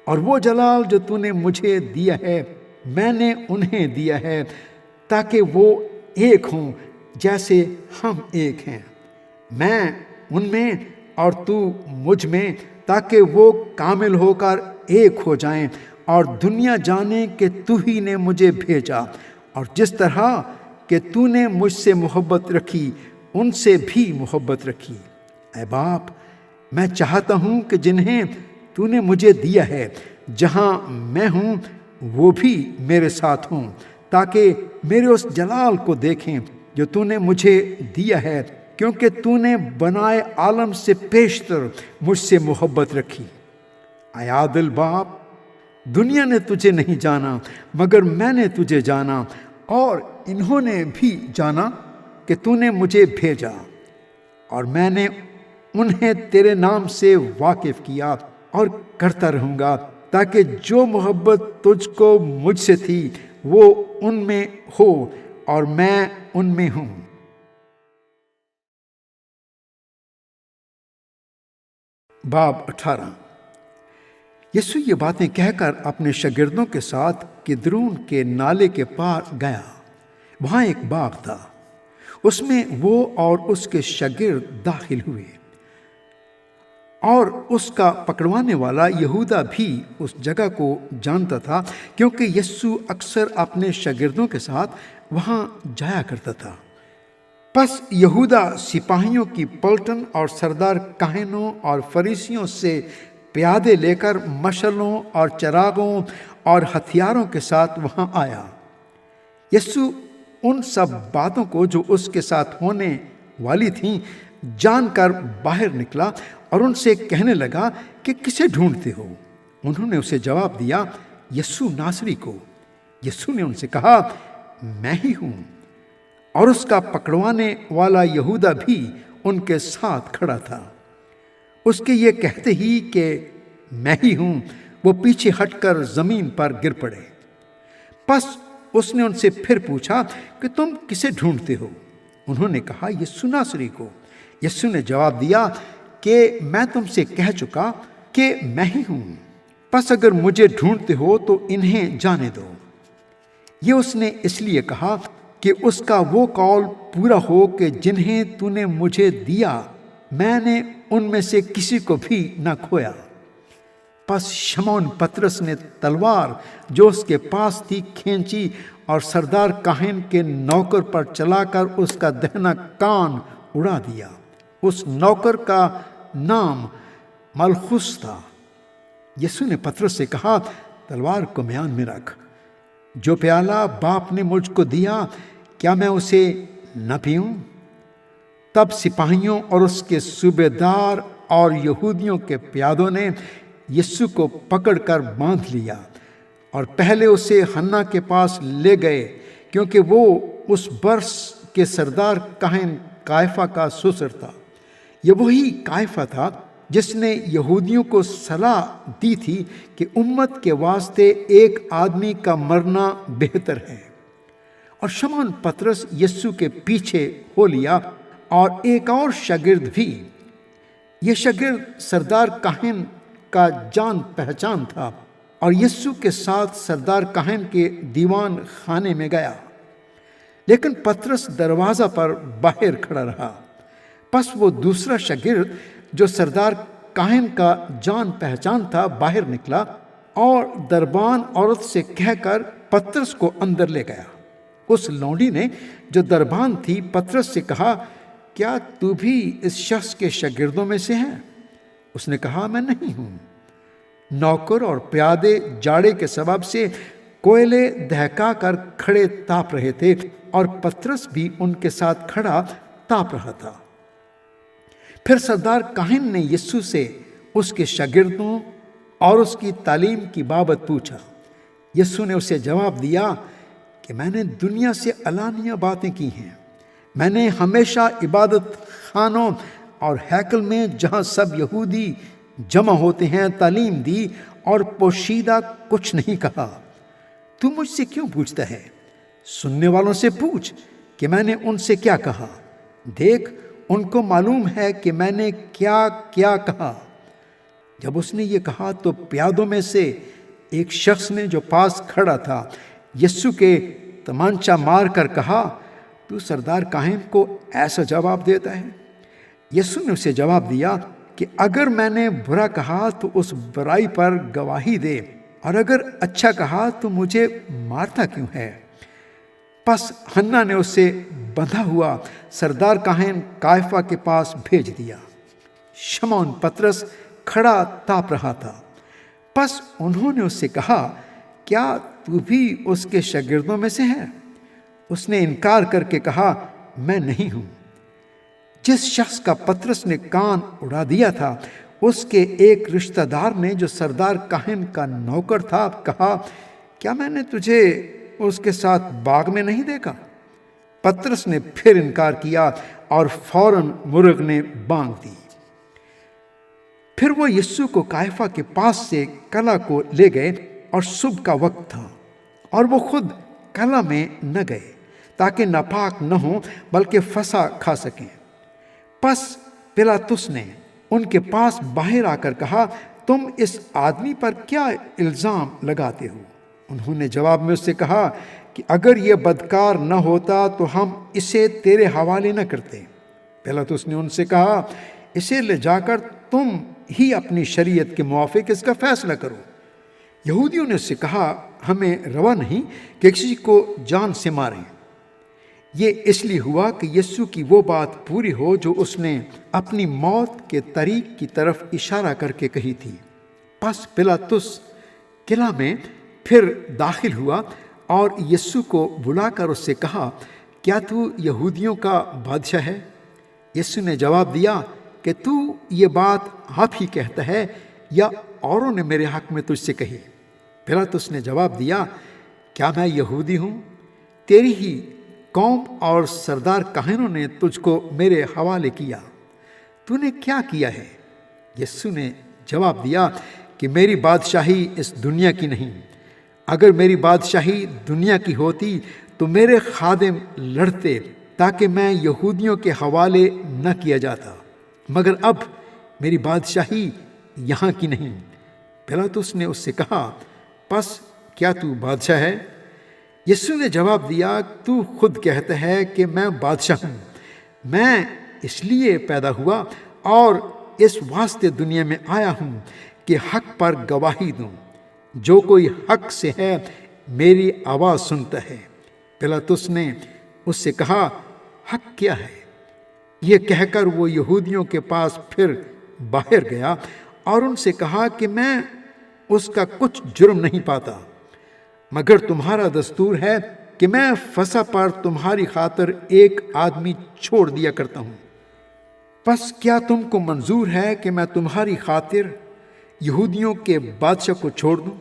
اور وہ جلال جو تو نے مجھے دیا ہے میں نے انہیں دیا ہے، تاکہ وہ ایک ہوں جیسے ہم ایک ہیں، میں ان میں اور تو مجھ میں، تاکہ وہ کامل ہو کر ایک ہو جائیں، اور دنیا جانے کہ تو ہی نے مجھے بھیجا، اور جس طرح کہ تو نے مجھ سے محبت رکھی ان سے بھی محبت رکھی۔ اے باپ، میں چاہتا ہوں کہ جنہیں تو نے مجھے دیا ہے، جہاں میں ہوں وہ بھی میرے ساتھ ہوں، تاکہ میرے اس جلال کو دیکھیں جو تو نے مجھے دیا ہے، کیونکہ تو نے بنائے عالم سے پیشتر مجھ سے محبت رکھی۔ اے عادل باپ، دنیا نے تجھے نہیں جانا، مگر میں نے تجھے جانا، اور انہوں نے بھی جانا کہ تو نے مجھے بھیجا، اور میں نے انہیں تیرے نام سے واقف کیا اور کرتا رہوں گا، تاکہ جو محبت تجھ کو مجھ سے تھی وہ ان میں ہو اور میں ان میں ہوں۔ باب 18۔ یسوع یہ باتیں کہہ کر اپنے شاگردوں کے ساتھ کدرون کے نالے کے پار گیا۔ وہاں ایک باغ تھا، اس میں وہ اور اس کے شاگرد داخل ہوئے، اور اس کا پکڑوانے والا یہودا بھی اس جگہ کو جانتا تھا، کیونکہ یسوع اکثر اپنے شاگردوں کے ساتھ وہاں جایا کرتا تھا۔ پس یہودا سپاہیوں کی پلٹن اور سردار کاہنوں اور فریسیوں سے پیادے لے کر مشلوں اور چراغوں اور ہتھیاروں کے ساتھ وہاں آیا۔ یسوع ان سب باتوں کو جو اس کے ساتھ ہونے والی تھیں جان کر باہر نکلا اور ان سے کہنے لگا کہ کسے ڈھونڈتے ہو؟ انہوں نے اسے جواب دیا، یسوع ناصری کو۔ یسوع نے ان سے کہا، میں ہی ہوں۔ اور اس کا پکڑوانے والا یہودا بھی ان کے ساتھ کھڑا تھا۔ اس کے یہ کہتے ہی کہ میں ہی ہوں، وہ پیچھے ہٹ کر زمین پر گر پڑے۔ پس اس نے ان سے پھر پوچھا کہ تم کسے ڈھونڈتے ہو؟ انہوں نے کہا، یسوع ناصری کو۔ یسوع نے جواب دیا کہ میں تم سے کہہ چکا کہ میں ہی ہوں، پس اگر مجھے ڈھونڈتے ہو تو انہیں جانے دو۔ یہ اس نے اس لیے کہا کہ اس کا وہ قول پورا ہو کہ جنہیں تو نے مجھے دیا میں نے ان میں سے کسی کو بھی نہ کھویا۔ پس شمعون پطرس نے تلوار جو اس کے پاس تھی کھینچی اور سردار کاہن کے نوکر پر چلا کر اس کا دہنا کان اڑا دیا۔ اس نوکر کا نام ملخوس تھا۔ یسوع نے پطرس سے کہا، تلوار کو میان میں رکھ۔ جو پیالہ باپ نے مجھ کو دیا، کیا میں اسے نہ پیوں؟ تب سپاہیوں اور اس کے صوبے دار اور یہودیوں کے پیادوں نے یسوع کو پکڑ کر باندھ لیا اور پہلے اسے حنا کے پاس لے گئے، کیونکہ وہ اس برس کے سردار کاہن قیافہ کا سسر تھا۔ یہ وہی قیافہ تھا جس نے یہودیوں کو صلاح دی تھی کہ امت کے واسطے ایک آدمی کا مرنا بہتر ہے۔ اور شمعون پطرس یسوع کے پیچھے ہو لیا اور ایک اور شاگرد بھی۔ یہ شاگرد سردار کاہن کا جان پہچان تھا اور یسوع کے ساتھ سردار کاہن کے دیوان خانے میں گیا، لیکن پطرس دروازہ پر باہر کھڑا رہا۔ پس وہ دوسرا شاگرد جو سردار کاہن کا جان پہچان تھا باہر نکلا اور دربان عورت سے کہہ کر پطرس کو اندر لے گیا۔ اس لونڈی نے جو دربان تھی پطرس سے کہا، کیا تو بھی اس شخص کے شاگردوں میں سے ہے؟ اس نے کہا، میں نہیں ہوں۔ نوکر اور پیادے جاڑے کے سبب سے کوئلے دہکا کر کھڑے تاپ رہے تھے اور پطرس بھی ان کے ساتھ کھڑا تاپ رہا تھا۔ پھر سردار کاہن نے یسوع سے اس کے شاگردوں اور اس کی تعلیم کی بابت پوچھا۔ یسوع نے اسے جواب دیا کہ میں نے دنیا سے علانیہ باتیں کی ہیں۔ میں نے ہمیشہ عبادت خانوں اور ہیکل میں جہاں سب یہودی جمع ہوتے ہیں تعلیم دی اور پوشیدہ کچھ نہیں کہا۔ تو مجھ سے کیوں پوچھتا ہے؟ سننے والوں سے پوچھ کہ میں نے ان سے کیا کہا۔ دیکھ، ان کو معلوم ہے کہ میں نے کیا کیا کہا۔ جب اس نے یہ کہا تو پیادوں میں سے ایک شخص نے جو پاس کھڑا تھا یسوع کے تمانچہ مار کر کہا، تو سردار کاہن کو ایسا جواب دیتا ہے؟ یسوع نے اسے جواب دیا کہ اگر میں نے برا کہا تو اس برائی پر گواہی دے، اور اگر اچھا کہا تو مجھے مارتا کیوں ہے؟ پس حنا نے اسے بندھا ہوا سردار کاہن قیافہ کے پاس بھیج دیا۔ شمعون پطرس کھڑا تاپ رہا تھا۔ پس انہوں نے اس سے کہا، کیا تو بھی اس کے شاگردوں میں سے ہے؟ اس نے انکار کر کے کہا، میں نہیں ہوں۔ جس شخص کا پطرس نے کان اڑا دیا تھا اس کے ایک رشتہ دار نے جو سردار کاہن کا نوکر تھا کہا، کیا میں نے تجھے اس کے ساتھ باغ میں نہیں دیکھا؟ پطرس نے پھر انکار کیا اور فوراً مرغ نے بانگ دی۔ پھر وہ یسوع کو قیافہ کے پاس سے کلا کو لے گئے اور صبح کا وقت تھا، اور وہ خود کلا میں نہ گئے تاکہ ناپاک نہ ہوں بلکہ فسا کھا سکیں۔ پس پلاطس نے ان کے پاس باہر آ کر کہا، تم اس آدمی پر کیا الزام لگاتے ہو؟ انہوں نے جواب میں اس سے کہا کہ اگر یہ بدکار نہ ہوتا تو ہم اسے تیرے حوالے نہ کرتے۔ پلاطس نے ان سے کہا، اسے لے جا کر تم ہی اپنی شریعت کے موافق اس کا فیصلہ کرو۔ یہودیوں نے اس سے کہا، ہمیں روا نہیں کہ کسی کو جان سے ماریں۔ یہ اس لیے ہوا کہ یسوع کی وہ بات پوری ہو جو اس نے اپنی موت کے طریق کی طرف اشارہ کر کے کہی تھی۔ پس پلاطس قلعہ میں پھر داخل ہوا اور یسوع کو بلا کر اس سے کہا، کیا تو یہودیوں کا بادشاہ ہے؟ یسوع نے جواب دیا کہ تو یہ بات آپ ہی کہتا ہے یا اوروں نے میرے حق میں تجھ سے کہی؟ پلاطس نے جواب دیا، کیا میں یہودی ہوں؟ تیری ہی قوم اور سردار کاہنوں نے تجھ کو میرے حوالے کیا۔ تو نے کیا کیا ہے؟ یسوع نے جواب دیا کہ میری بادشاہی اس دنیا کی نہیں۔ اگر میری بادشاہی دنیا کی ہوتی تو میرے خادم لڑتے تاکہ میں یہودیوں کے حوالے نہ کیا جاتا، مگر اب میری بادشاہی یہاں کی نہیں۔ پلاطس نے اس سے کہا، پس کیا تو بادشاہ ہے؟ یسوع نے جواب دیا، تو خود کہتا ہے کہ میں بادشاہ ہوں۔ میں اس لیے پیدا ہوا اور اس واسطے دنیا میں آیا ہوں کہ حق پر گواہی دوں۔ جو کوئی حق سے ہے میری آواز سنتا ہے۔ پلاطس نے اس سے کہا، حق کیا ہے؟ یہ کہہ کر وہ یہودیوں کے پاس پھر باہر گیا اور ان سے کہا کہ میں اس کا کچھ جرم نہیں پاتا، مگر تمہارا دستور ہے کہ میں فسح پر تمہاری خاطر ایک آدمی چھوڑ دیا کرتا ہوں۔ پس کیا تم کو منظور ہے کہ میں تمہاری خاطر یہودیوں کے بادشاہ کو چھوڑ دوں؟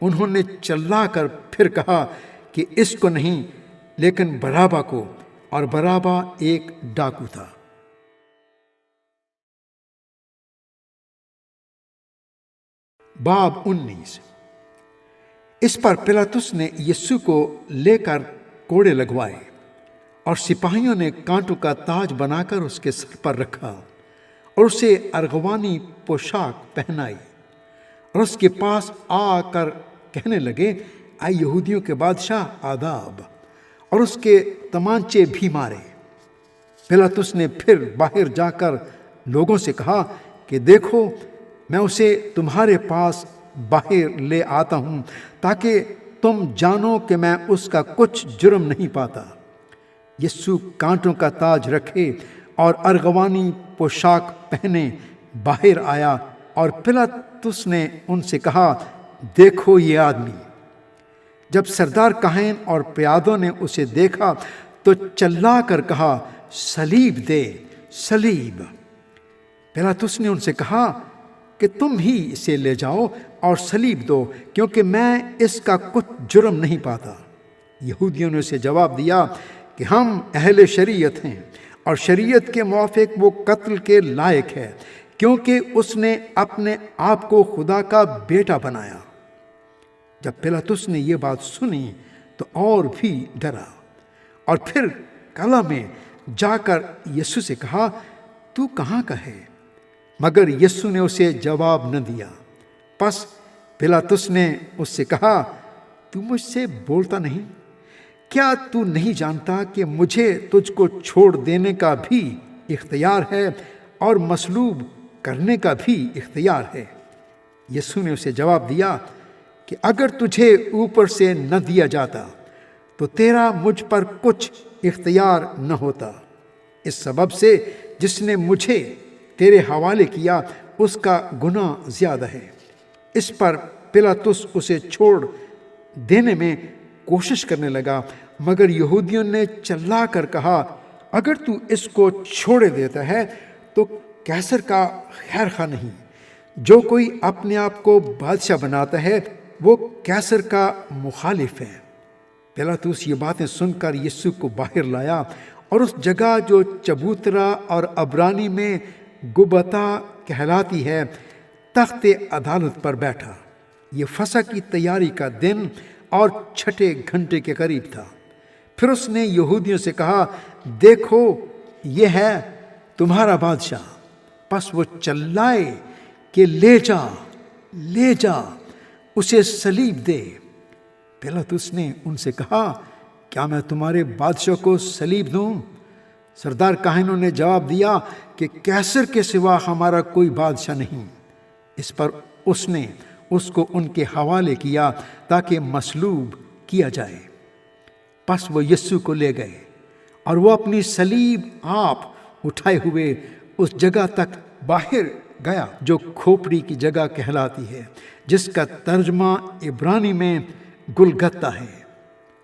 انہوں نے چلا کر پھر کہا کہ اس کو نہیں، لیکن بارابا کو، اور بارابا ایک ڈاکو تھا۔ باب 19۔ اس پر پلاطس نے یسوع کو لے کر کوڑے لگوائے اور سپاہیوں نے کانٹوں کا تاج بنا کر اس کے سر پر رکھا اور اسے ارغوانی پوشاک پہنائی، اور اس کے پاس آ کر کہنے لگے، اے یہودیوں کے بادشاہ آداب، اور اس کے تمانچے بھی مارے۔ پلاطس نے پھر باہر جا کر لوگوں سے کہا کہ دیکھو، میں اسے تمہارے پاس باہر لے آتا ہوں تاکہ تم جانو کہ میں اس کا کچھ جرم نہیں پاتا۔ یسوع کانٹوں کا تاج رکھے اور ارغوانی پوشاک پہنے باہر آیا، اور پلاطس نے ان سے کہا، دیکھو یہ آدمی۔ جب سردار کاہن اور پیادوں نے اسے دیکھا تو چلا کر کہا، صلیب دے، صلیب۔ پلاطس نے ان سے کہا کہ تم ہی اسے لے جاؤ اور صلیب دو، کیونکہ میں اس کا کچھ جرم نہیں پاتا۔ یہودیوں نے اسے جواب دیا کہ ہم اہل شریعت ہیں، اور شریعت کے موافق وہ قتل کے لائق ہے، کیونکہ اس نے اپنے آپ کو خدا کا بیٹا بنایا۔ جب پلاطس نے یہ بات سنی تو اور بھی ڈرا، اور پھر قلعہ میں جا کر یسوع سے کہا، تو کہاں کا ہے؟ مگر یسوع نے اسے جواب نہ دیا۔ پس پلاطس نے اس سے کہا، تو مجھ سے بولتا نہیں؟ کیا تو نہیں جانتا کہ مجھے تجھ کو چھوڑ دینے کا بھی اختیار ہے اور مصلوب کرنے کا بھی اختیار ہے؟ یسوع نے اسے جواب دیا کہ اگر تجھے اوپر سے نہ دیا جاتا تو تیرا مجھ پر کچھ اختیار نہ ہوتا۔ اس سبب سے جس نے مجھے تیرے حوالے کیا اس کا گناہ زیادہ ہے۔ اس پر پلاطس اسے چھوڑ دینے میں کوشش کرنے لگا، مگر یہودیوں نے چلا کر کہا، اگر تو اس کو چھوڑے دیتا ہے تو قیصر کا خیر خواہ نہیں۔ جو کوئی اپنے آپ کو بادشاہ بناتا ہے وہ قیصر کا مخالف ہے۔ پلاطس یہ باتیں سن کر یسوع کو باہر لایا اور اس جگہ جو چبوترا اور عبرانی میں گبتا کہلاتی ہے، تخت عدالت پر بیٹھا۔ یہ فسح کی تیاری کا دن اور 6 گھنٹے کے قریب تھا۔ پھر اس نے یہودیوں سے کہا، دیکھو یہ ہے تمہارا بادشاہ۔ پس وہ چلائے کہ لے جا، لے جا، اسے صلیب دے۔ پلاطس نے ان سے کہا، کیا میں تمہارے بادشاہ کو صلیب دوں؟ سردار کاہنوں نے جواب دیا کہ قیصر کے سوا ہمارا کوئی بادشاہ نہیں۔ اس پر اس نے اس کو ان کے حوالے کیا تاکہ مصلوب کیا جائے۔ پس وہ یسوع کو لے گئے اور وہ اپنی صلیب آپ اٹھائے ہوئے اس جگہ تک باہر گیا جو کھوپڑی کی جگہ کہلاتی ہے، جس کا ترجمہ عبرانی میں گلگتہ ہے۔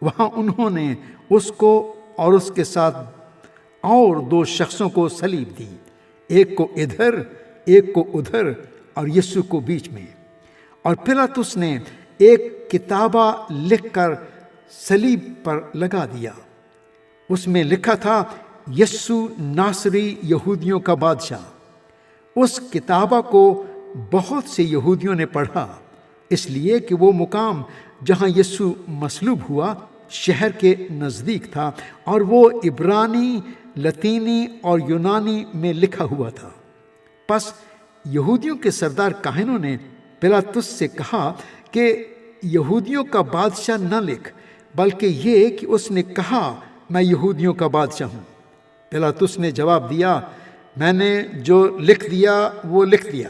وہاں انہوں نے اس کو اور اس کے ساتھ اور 2 شخصوں کو صلیب دی، ایک کو ادھر ایک کو ادھر اور یسوع کو بیچ میں۔ اور پلاطس نے ایک کتابہ لکھ کر صلیب پر لگا دیا۔ اس میں لکھا تھا، یسوع ناصری یہودیوں کا بادشاہ۔ اس کتابہ کو بہت سے یہودیوں نے پڑھا، اس لیے کہ وہ مقام جہاں یسوع مصلوب ہوا شہر کے نزدیک تھا، اور وہ عبرانی، لطینی اور یونانی میں لکھا ہوا تھا۔ پس یہودیوں کے سردار کاہنوں نے پلاطس سے کہا کہ یہودیوں کا بادشاہ نہ لکھ، بلکہ یہ کہ اس نے کہا میں یہودیوں کا بادشاہ ہوں۔ پلاطس نے جواب دیا، میں نے جو لکھ دیا وہ لکھ دیا۔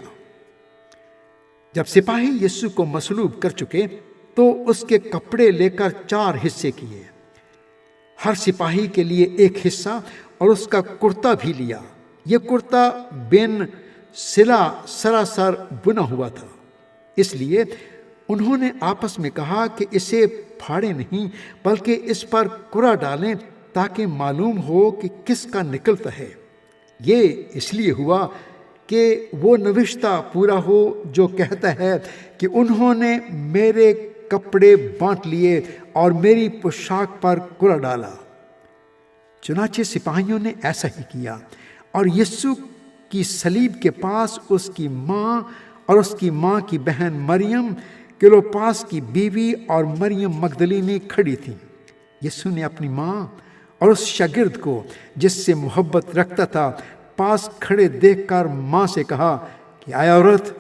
جب سپاہی یسوع کو مصلوب کر چکے تو اس کے کپڑے لے کر 4 حصے کیے، ہر سپاہی کے لیے ایک حصہ، اور اس کا کرتا بھی لیا۔ یہ کرتا بن سلا سراسر بنا ہوا تھا، اس لیے انہوں نے آپس میں کہا کہ اسے پھاڑے نہیں بلکہ اس پر کرا ڈالیں تاکہ معلوم ہو کہ کس کا نکلتا ہے۔ یہ اس لیے ہوا کہ وہ نوشتہ پورا ہو جو کہتا ہے کہ انہوں نے میرے کپڑے بانٹ لیے اور میری پوشاک پر کرا ڈالا۔ چنانچہ سپاہیوں نے ایسا ہی کیا، اور یسوع کی صلیب کے پاس اس کی ماں اور اس کی ماں کی بہن مریم، کلوپاس کی بیوی اور مریم مگدلینی کھڑی تھیں۔ یسوع نے اپنی ماں اور اس شاگرد کو جس سے محبت رکھتا تھا پاس کھڑے دیکھ کر ماں سے کہا کہ اے عورت،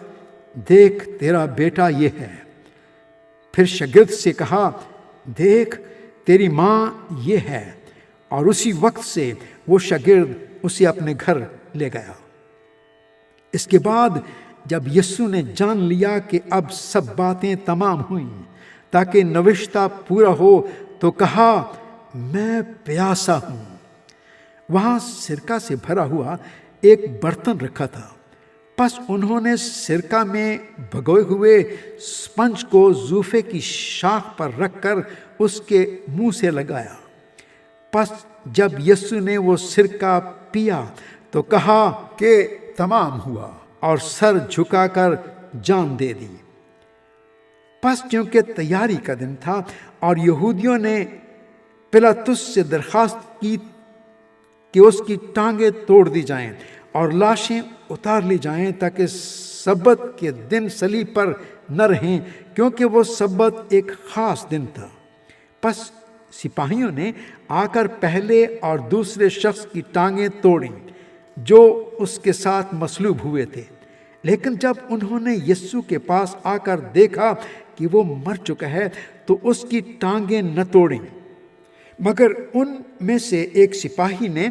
دیکھ تیرا بیٹا یہ ہے۔ پھر شاگرد سے کہا دیکھ تیری ماں یہ ہے، اور اسی وقت سے وہ شاگرد اسے اپنے گھر لے گیا۔ اس کے بعد جب یسوع نے جان لیا کہ اب سب باتیں تمام ہوئیں تاکہ نوشتہ پورا ہو، تو کہا میں پیاسا ہوں۔ وہاں سرکہ سے بھرا ہوا ایک برتن رکھا تھا، پس انہوں نے سرکہ میں بھگوئے ہوئے اسپنج کو زوفے کی شاخ پر رکھ کر اس کے منہ سے لگایا۔ پس جب یسوع نے وہ سرکہ پیا تو کہا کہ تمام ہوا، اور سر جھکا کر جان دے دی۔ پس چونکہ تیاری کا دن تھا اور یہودیوں نے پلاطس سے درخواست کی کہ اس کی ٹانگیں توڑ دی جائیں اور لاشیں اتار لی جائیں تاکہ سبت کے دن صلیب پر نہ رہیں، کیونکہ وہ سبت ایک خاص دن تھا۔ پس سپاہیوں نے آ کر پہلے اور دوسرے شخص کی ٹانگیں توڑیں جو اس کے ساتھ مصلوب ہوئے تھے، لیکن جب انہوں نے یسوع کے پاس آ کر دیکھا کہ وہ مر چکا ہے تو اس کی ٹانگیں نہ توڑیں، مگر ان میں سے ایک سپاہی نے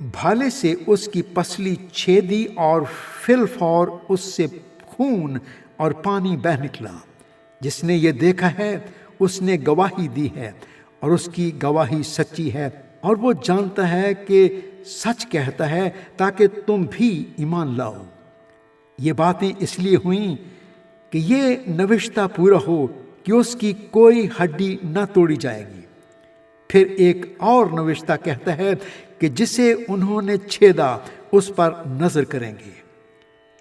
بھالے سے اس کی پسلی چھیدی اور فی الفور اس سے خون اور پانی بہہ نکلا۔ جس نے یہ دیکھا ہے اس نے گواہی دی ہے، اور اس کی گواہی سچی ہے، اور وہ جانتا ہے کہ سچ کہتا ہے تاکہ تم بھی ایمان لاؤ۔ یہ باتیں اس لیے ہوئیں کہ یہ نوشتہ پورا ہو کہ اس کی کوئی ہڈی نہ توڑی جائے گی۔ پھر ایک اور نوشتہ کہتا ہے کہ جسے انہوں نے چھیدا اس پر نظر کریں گے۔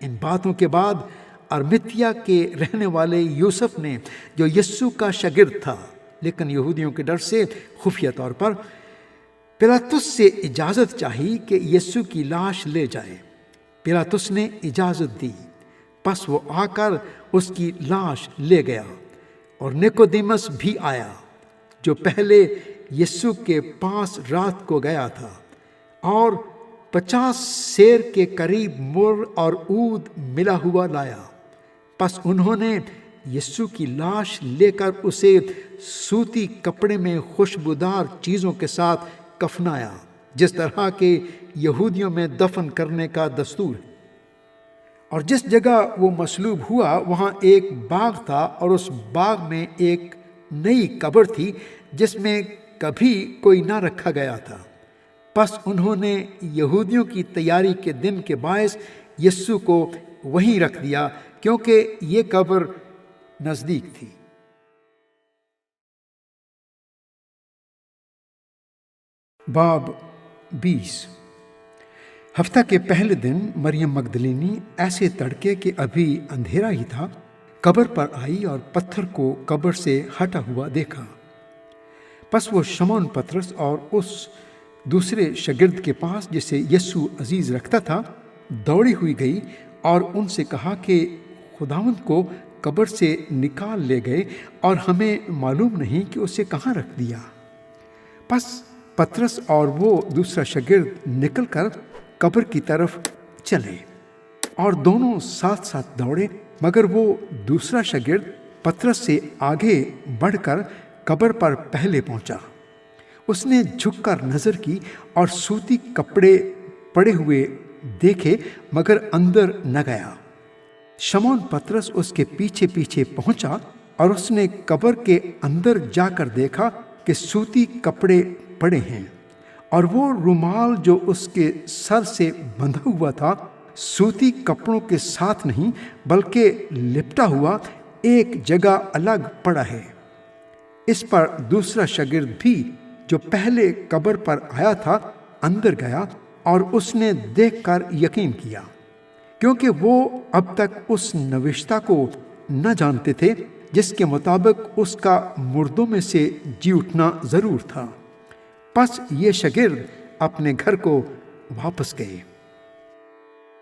ان باتوں کے بعد ارمتیا کے رہنے والے یوسف نے، جو یسوع کا شاگرد تھا لیکن یہودیوں کے ڈر سے خفیہ طور پر، پلاطس سے اجازت چاہی کہ یسوع کی لاش لے جائے۔ پلاطس نے اجازت دی، پس وہ آ کر اس کی لاش لے گیا، اور نیکودیمس بھی آیا جو پہلے یسوع کے پاس رات کو گیا تھا، اور 50 سیر کے قریب مر اور عود ملا ہوا لایا۔ پس انہوں نے یسوع کی لاش لے کر اسے سوتی کپڑے میں خوشبودار چیزوں کے ساتھ کفنایا، جس طرح کے یہودیوں میں دفن کرنے کا دستور ہے۔ اور جس جگہ وہ مصلوب ہوا وہاں ایک باغ تھا، اور اس باغ میں ایک نئی قبر تھی جس میں کبھی کوئی نہ رکھا گیا تھا۔ پس انہوں نے یہودیوں کی تیاری کے دن کے باعث یسوع کو وہیں رکھ دیا، کیونکہ یہ قبر نزدیک تھی۔ باب 20۔ ہفتہ کے پہلے دن مریم مگدلینی ایسے تڑکے کہ ابھی اندھیرا ہی تھا قبر پر آئی اور پتھر کو قبر سے ہٹا ہوا دیکھا۔ پس وہ شمعون پطرس اور اس دوسرے شاگرد کے پاس جسے یسوع عزیز رکھتا تھا دوڑی ہوئی گئی اور ان سے کہا کہ خداوند کو قبر سے نکال لے گئے اور ہمیں معلوم نہیں کہ اسے کہاں رکھ دیا۔ پس پطرس اور وہ دوسرا شاگرد نکل کر قبر کی طرف چلے اور دونوں ساتھ ساتھ دوڑے، مگر وہ دوسرا شاگرد پطرس سے آگے بڑھ کر قبر پر پہلے پہنچا۔ اس نے جھک کر نظر کی اور سوتی کپڑے پڑے ہوئے دیکھے، مگر اندر نہ گیا۔ شمعون پطرس اس کے پیچھے پیچھے پہنچا اور اس نے قبر کے اندر جا کر دیکھا کہ سوتی کپڑے پڑے ہیں، اور وہ رومال جو اس کے سر سے بندھا ہوا تھا سوتی کپڑوں کے ساتھ نہیں بلکہ لپٹا ہوا ایک جگہ الگ پڑا ہے۔ اس پر دوسرا شاگرد بھی جو پہلے قبر پر آیا تھا اندر گیا، اور اس نے دیکھ کر یقین کیا، کیونکہ وہ اب تک اس نوشتہ کو نہ جانتے تھے جس کے مطابق اس کا مردوں میں سے جی اٹھنا ضرور تھا۔ پس یہ شاگرد اپنے گھر کو واپس گئے،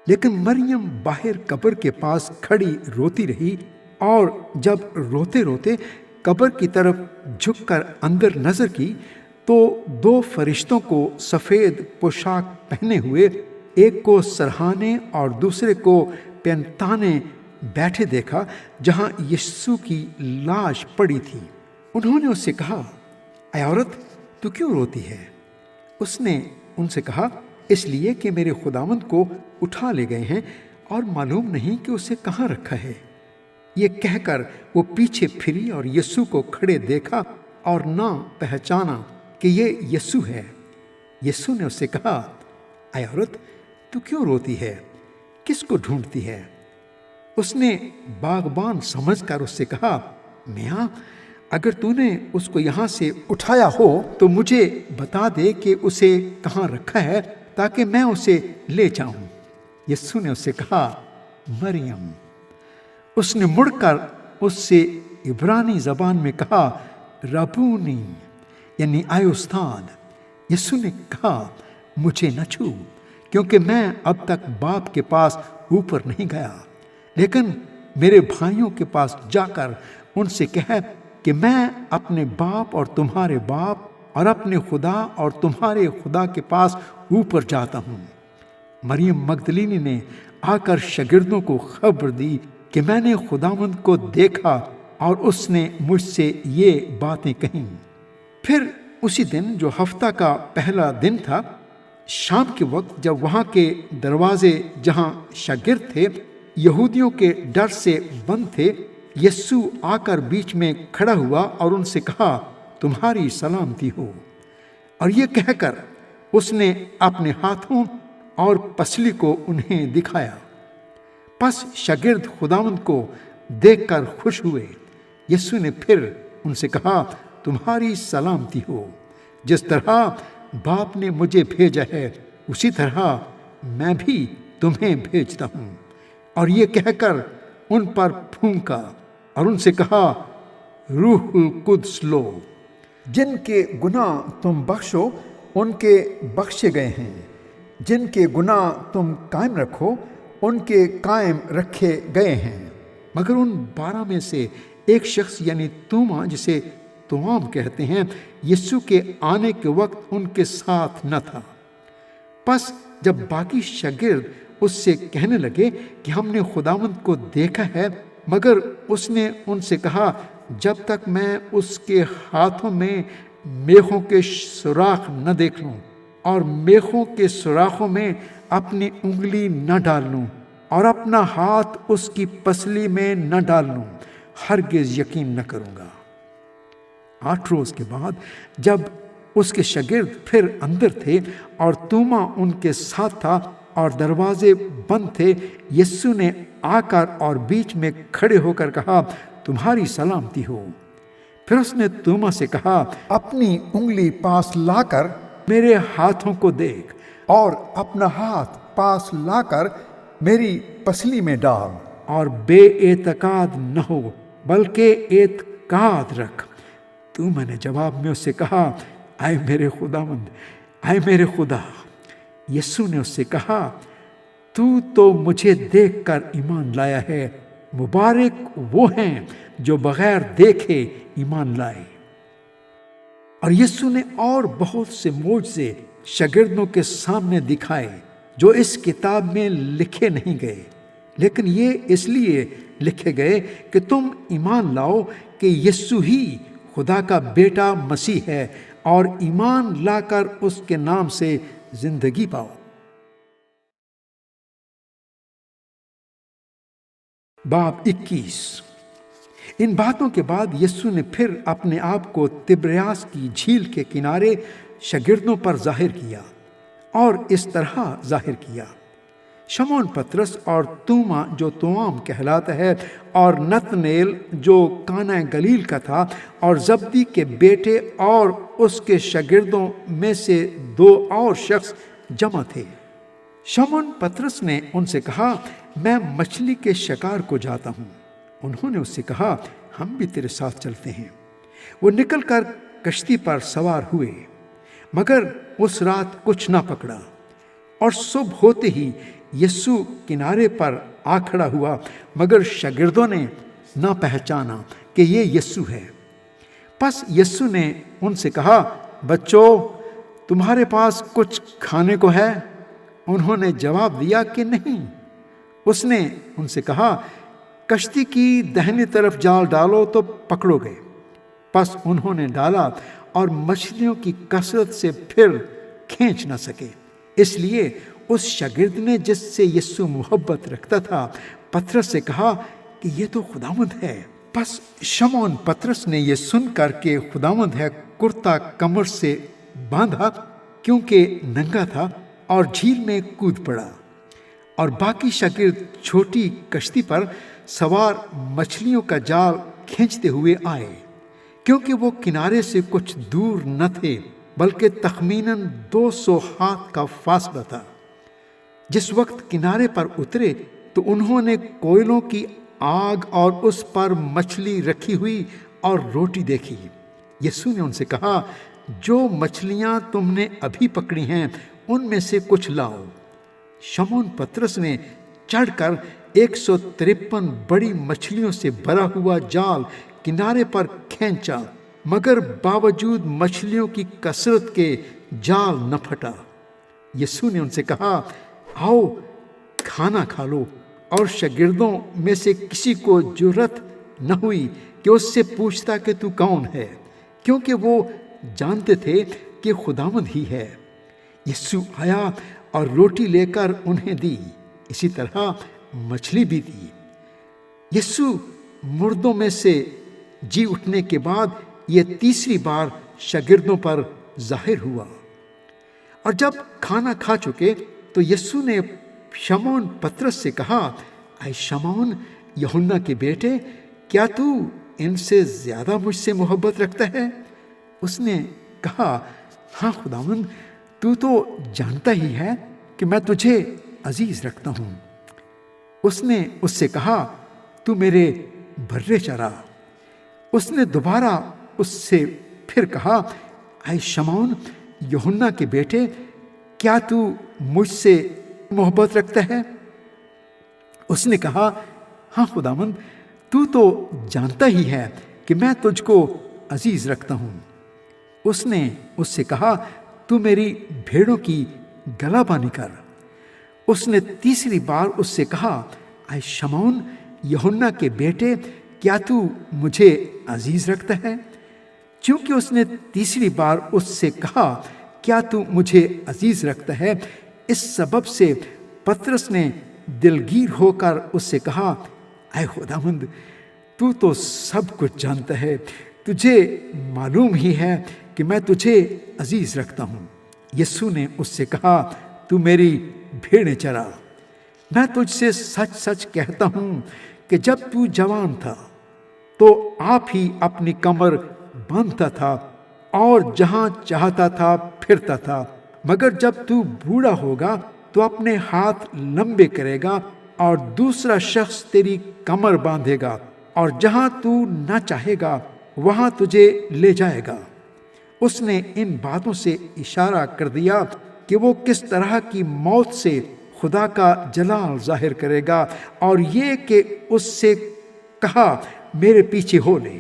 لیکن مریم باہر قبر کے پاس کھڑی روتی رہی، اور جب روتے روتے قبر کی طرف جھک کر اندر نظر کی تو دو فرشتوں کو سفید پوشاک پہنے ہوئے، ایک کو سرہانے اور دوسرے کو پینتانے بیٹھے دیکھا جہاں یسوع کی لاش پڑی تھی۔ انہوں نے اس سے کہا، اے عورت، تو کیوں روتی ہے؟ اس نے ان سے کہا، اس لیے کہ میرے خداوند کو اٹھا لے گئے ہیں، اور معلوم نہیں کہ اسے کہاں رکھا ہے۔ یہ کہہ کر وہ پیچھے پھری اور یسوع کو کھڑے دیکھا اور نہ پہچانا کہ یہ یسوع ہے۔ یسوع نے اس سے کہا، اے عورت، تو کیوں روتی ہے؟ کس کو ڈھونڈتی ہے؟ اس نے باغبان سمجھ کر اس سے کہا، میاں، اگر تو نے اس کو یہاں سے اٹھایا ہو تو مجھے بتا دے کہ اسے کہاں رکھا ہے تاکہ میں اسے لے جاؤں۔ یسوع نے اس سے کہا، مریم۔ اس نے مڑ کر اس سے عبرانی زبان میں کہا، ربونی، یعنی اے استاد۔ یسوع نے کہا، مجھے نہ چھو، کیونکہ میں اب تک باپ کے پاس اوپر نہیں گیا، لیکن میرے بھائیوں کے پاس جا کر ان سے کہہ کہ میں اپنے باپ اور تمہارے باپ اور اپنے خدا اور تمہارے خدا کے پاس اوپر جاتا ہوں۔ مریم مگدلینی نے آ کر شاگردوں کو خبر دی کہ میں نے خداوند کو دیکھا، اور اس نے مجھ سے یہ باتیں کہیں۔ پھر اسی دن جو ہفتہ کا پہلا دن تھا، شام کے وقت، جب وہاں کے دروازے جہاں شاگرد تھے یہودیوں کے ڈر سے بند تھے، یسوع آ کر بیچ میں کھڑا ہوا اور ان سے کہا، تمہاری سلامتی ہو۔ اور یہ کہہ کر اس نے اپنے ہاتھوں اور پسلی کو انہیں دکھایا۔ پس شاگرد خداوند کو دیکھ کر خوش ہوئے۔ یسوع نے پھر ان سے کہا، تمہاری سلامتی ہو۔ جس طرح باپ نے مجھے بھیجا ہے اسی طرح میں بھی تمہیں بھیجتا ہوں۔ اور یہ کہہ کر ان پر پھونکا اور ان سے کہا، روح القدس لو۔ جن کے گناہ تم بخشو ان کے بخشے گئے ہیں، جن کے گناہ تم قائم رکھو ان کے قائم رکھے گئے ہیں۔ مگر ان 12 میں سے ایک شخص، یعنی توما، جسے توام کہتے ہیں، یسوع کے آنے کے وقت ان کے ساتھ نہ تھا۔ پس جب باقی شاگرد اس سے کہنے لگے کہ ہم نے خداوند کو دیکھا ہے، مگر اس نے ان سے کہا، جب تک میں اس کے ہاتھوں میں میخوں کے سوراخ نہ دیکھ لوں اور میخوں کے سوراخوں میں اپنی انگلی نہ ڈال لوں اور اپنا ہاتھ اس کی پسلی میں نہ ڈال لوں، ہرگز یقین نہ کروں گا۔ 8 روز کے بعد جب اس کے شاگرد پھر اندر تھے اور توما ان کے ساتھ تھا اور دروازے بند تھے، یسوع نے آ کر اور بیچ میں کھڑے ہو کر کہا، تمہاری سلامتی ہو۔ پھر اس نے توما سے کہا، اپنی انگلی پاس لا کر میرے ہاتھوں کو دیکھ، اور اپنا ہاتھ پاس لا کر میری پسلی میں ڈال، اور بے اعتقاد نہ ہو بلکہ اعتقاد رکھ۔ توما نے جواب میں اس سے کہا، اے میرے خداوند، اے میرے خدا۔ یسوع نے اس سے کہا، تو مجھے دیکھ کر ایمان لایا ہے، مبارک وہ ہیں جو بغیر دیکھے ایمان لائے۔ اور یسوع نے اور بہت سے معجزے شاگردوں کے سامنے دکھائے جو اس کتاب میں لکھے نہیں گئے، لیکن یہ اس لیے لکھے گئے کہ تم ایمان لاؤ کہ یسوع ہی خدا کا بیٹا مسیح ہے، اور ایمان لا کر اس کے نام سے زندگی پاؤ۔ باب 21۔ ان باتوں کے بعد یسوع نے پھر اپنے آپ کو تبریاس کی جھیل کے کنارے شاگردوں پر ظاہر کیا، اور اس طرح ظاہر کیا: شمعون پطرس اور توما جو توام کہلاتا ہے، اور نتنیل جو کانا گلیل کا تھا، اور زبدی کے بیٹے اور اس کے شاگردوں میں سے 2 اور شخص جمع تھے۔ شمعون پطرس نے ان سے کہا، میں مچھلی کے شکار کو جاتا ہوں۔ انہوں نے اس سے کہا، ہم بھی تیرے ساتھ چلتے ہیں۔ وہ نکل کر کشتی پر سوار ہوئے، مگر اس رات کچھ نہ پکڑا، اور صبح ہوتے ہی یسوع کنارے پر آ کھڑا ہوا، مگر شاگردوں نے نہ پہچانا کہ یہ یسوع ہے۔ پس یسوع نے ان سے کہا، بچوں، تمہارے پاس کچھ کھانے کو ہے؟ انہوں نے جواب دیا کہ نہیں۔ اس نے ان سے کہا، کشتی کی دہنی طرف جال ڈالو تو پکڑو گے۔ پس انہوں نے ڈالا، اور مچھلیوں کی کثرت سے پھر کھینچ نہ سکے۔ اس لیے اس شاگرد نے جس سے یسوع محبت رکھتا تھا پطرس سے کہا کہ یہ تو خداوند ہے۔ پس شمعون پطرس نے یہ سن کر کہ خداوند ہے، کرتا کمر سے باندھا کیونکہ ننگا تھا، اور جھیل میں کود پڑا۔ اور باقی شاگرد چھوٹی کشتی پر سوار مچھلیوں کا جال کھینچتے ہوئے آئے، کیونکہ وہ کنارے سے کچھ دور نہ تھے، بلکہ تخمیناً 200 ہاتھ کا فاصلہ تھا۔ جس وقت کنارے پر اترے تو انہوں نے کوئلوں کی آگ اور اس پر مچھلی رکھی ہوئی اور روٹی دیکھی۔ یسوع نے ان سے کہا، جو مچھلیاں تم نے ابھی پکڑی ہیں ان میں سے کچھ لاؤ۔ شمعون پطرس نے چڑھ کر 153 بڑی مچھلیوں سے بھرا ہوا جال کنارے پر کھینچا، مگر باوجود مچھلیوں کی کثرت کے جال نہ پھٹا۔ یسوع نے ان سے کہا، آؤ کھانا کھا لو۔ اور شاگردوں میں سے کسی کو جرأت نہ ہوئی کہ اس سے پوچھتا کہ تو کون ہے، کیونکہ وہ جانتے تھے کہ خداوند ہی ہے۔ یسوع آیا اور روٹی لے کر انہیں دی، اسی طرح مچھلی بھی دی۔ یسوع مردوں میں سے جی اٹھنے کے بعد یہ تیسری بار شاگردوں پر ظاہر ہوا۔ اور جب کھانا کھا چکے تو یسوع نے شمعون پطرس سے کہا، اے شمعون، یوحنا کے بیٹے، کیا تو ان سے زیادہ مجھ سے محبت رکھتا ہے؟ اس نے کہا، ہاں خداوند، تو جانتا ہی ہے کہ میں تجھے عزیز رکھتا ہوں۔ اس نے اس سے کہا، تو میرے بھرے چرا۔ اس نے دوبارہ اس سے پھر کہا، اے شمعون، یوحنا کے بیٹے، کیا تو مجھ سے محبت رکھتا ہے؟ اس نے کہا، ہاں خداوند، تو جانتا ہی ہے کہ میں تجھ کو عزیز رکھتا ہوں۔ اس نے اس سے کہا، تو میری بھیڑوں کی گلا بانی کر۔ اس نے تیسری بار اس سے کہا، اے شمعون، یوحنا کے بیٹے، کیا تو مجھے عزیز رکھتا ہے؟ چونکہ اس نے تیسری بار اس سے کہا، کیا تو مجھے عزیز رکھتا ہے، اس سبب سے پطرس نے دلگیر ہو کر اس سے کہا، اے خداوند، تو سب کچھ جانتا ہے، تجھے معلوم ہی ہے کہ میں تجھے عزیز رکھتا ہوں۔ یسوع نے اس سے کہا، تو میری بھیڑیں چرا۔ میں تجھ سے سچ سچ کہتا ہوں کہ جب تو جوان تھا تو آپ ہی اپنی کمر باندھتا تھا اور جہاں چاہتا تھا پھرتا تھا، مگر جب تو بوڑھا ہوگا تو اپنے ہاتھ لمبے کرے گا اور دوسرا شخص تیری کمر باندھے گا، اور جہاں تو نہ چاہے گا وہاں تجھے لے جائے گا۔ اس نے ان باتوں سے اشارہ کر دیا کہ وہ کس طرح کی موت سے خدا کا جلال ظاہر کرے گا، اور یہ کہ اس سے کہا، میرے پیچھے ہو لے۔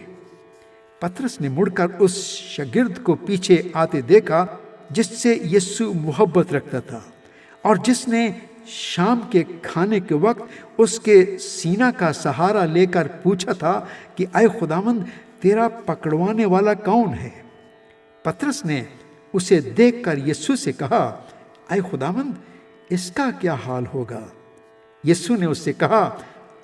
پطرس نے مڑ کر اس شاگرد کو پیچھے آتے دیکھا جس سے یسوع محبت رکھتا تھا، اور جس نے شام کے کھانے کے وقت اس کے سینہ کا سہارا لے کر پوچھا تھا کہ اے خداوند، تیرا پکڑوانے والا کون ہے؟ پطرس نے اسے دیکھ کر یسوع سے کہا، اے خداوند، اس کا کیا حال ہوگا؟ یسوع نے اس سے کہا،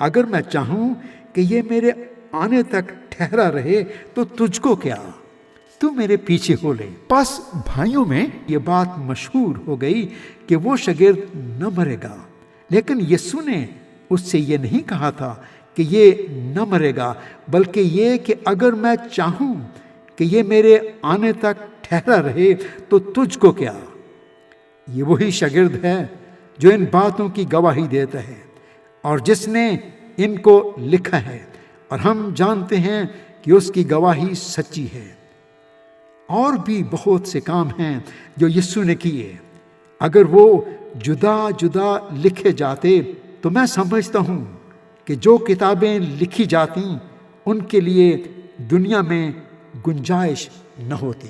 اگر میں چاہوں کہ یہ میرے آنے تک ٹھہرا رہے تو تجھ کو کیا، تو میرے پیچھے ہو لے۔ پس بھائیوں میں یہ بات مشہور ہو گئی کہ وہ شاگرد نہ مرے گا، لیکن یسوع نے اس سے یہ نہیں کہا تھا کہ یہ نہ مرے گا، بلکہ یہ کہ اگر میں چاہوں کہ یہ میرے آنے تک ٹھہرا رہے تو تجھ کو کیا۔ یہ وہی شاگرد ہے جو ان باتوں کی گواہی دیتا ہے اور جس نے ان کو لکھا ہے، اور ہم جانتے ہیں کہ اس کی گواہی سچی ہے۔ اور بھی بہت سے کام ہیں جو یسوع نے کیے، اگر وہ جدا جدا لکھے جاتے تو میں سمجھتا ہوں کہ جو کتابیں لکھی جاتی ان کے لیے دنیا میں گنجائش نہ ہوتی۔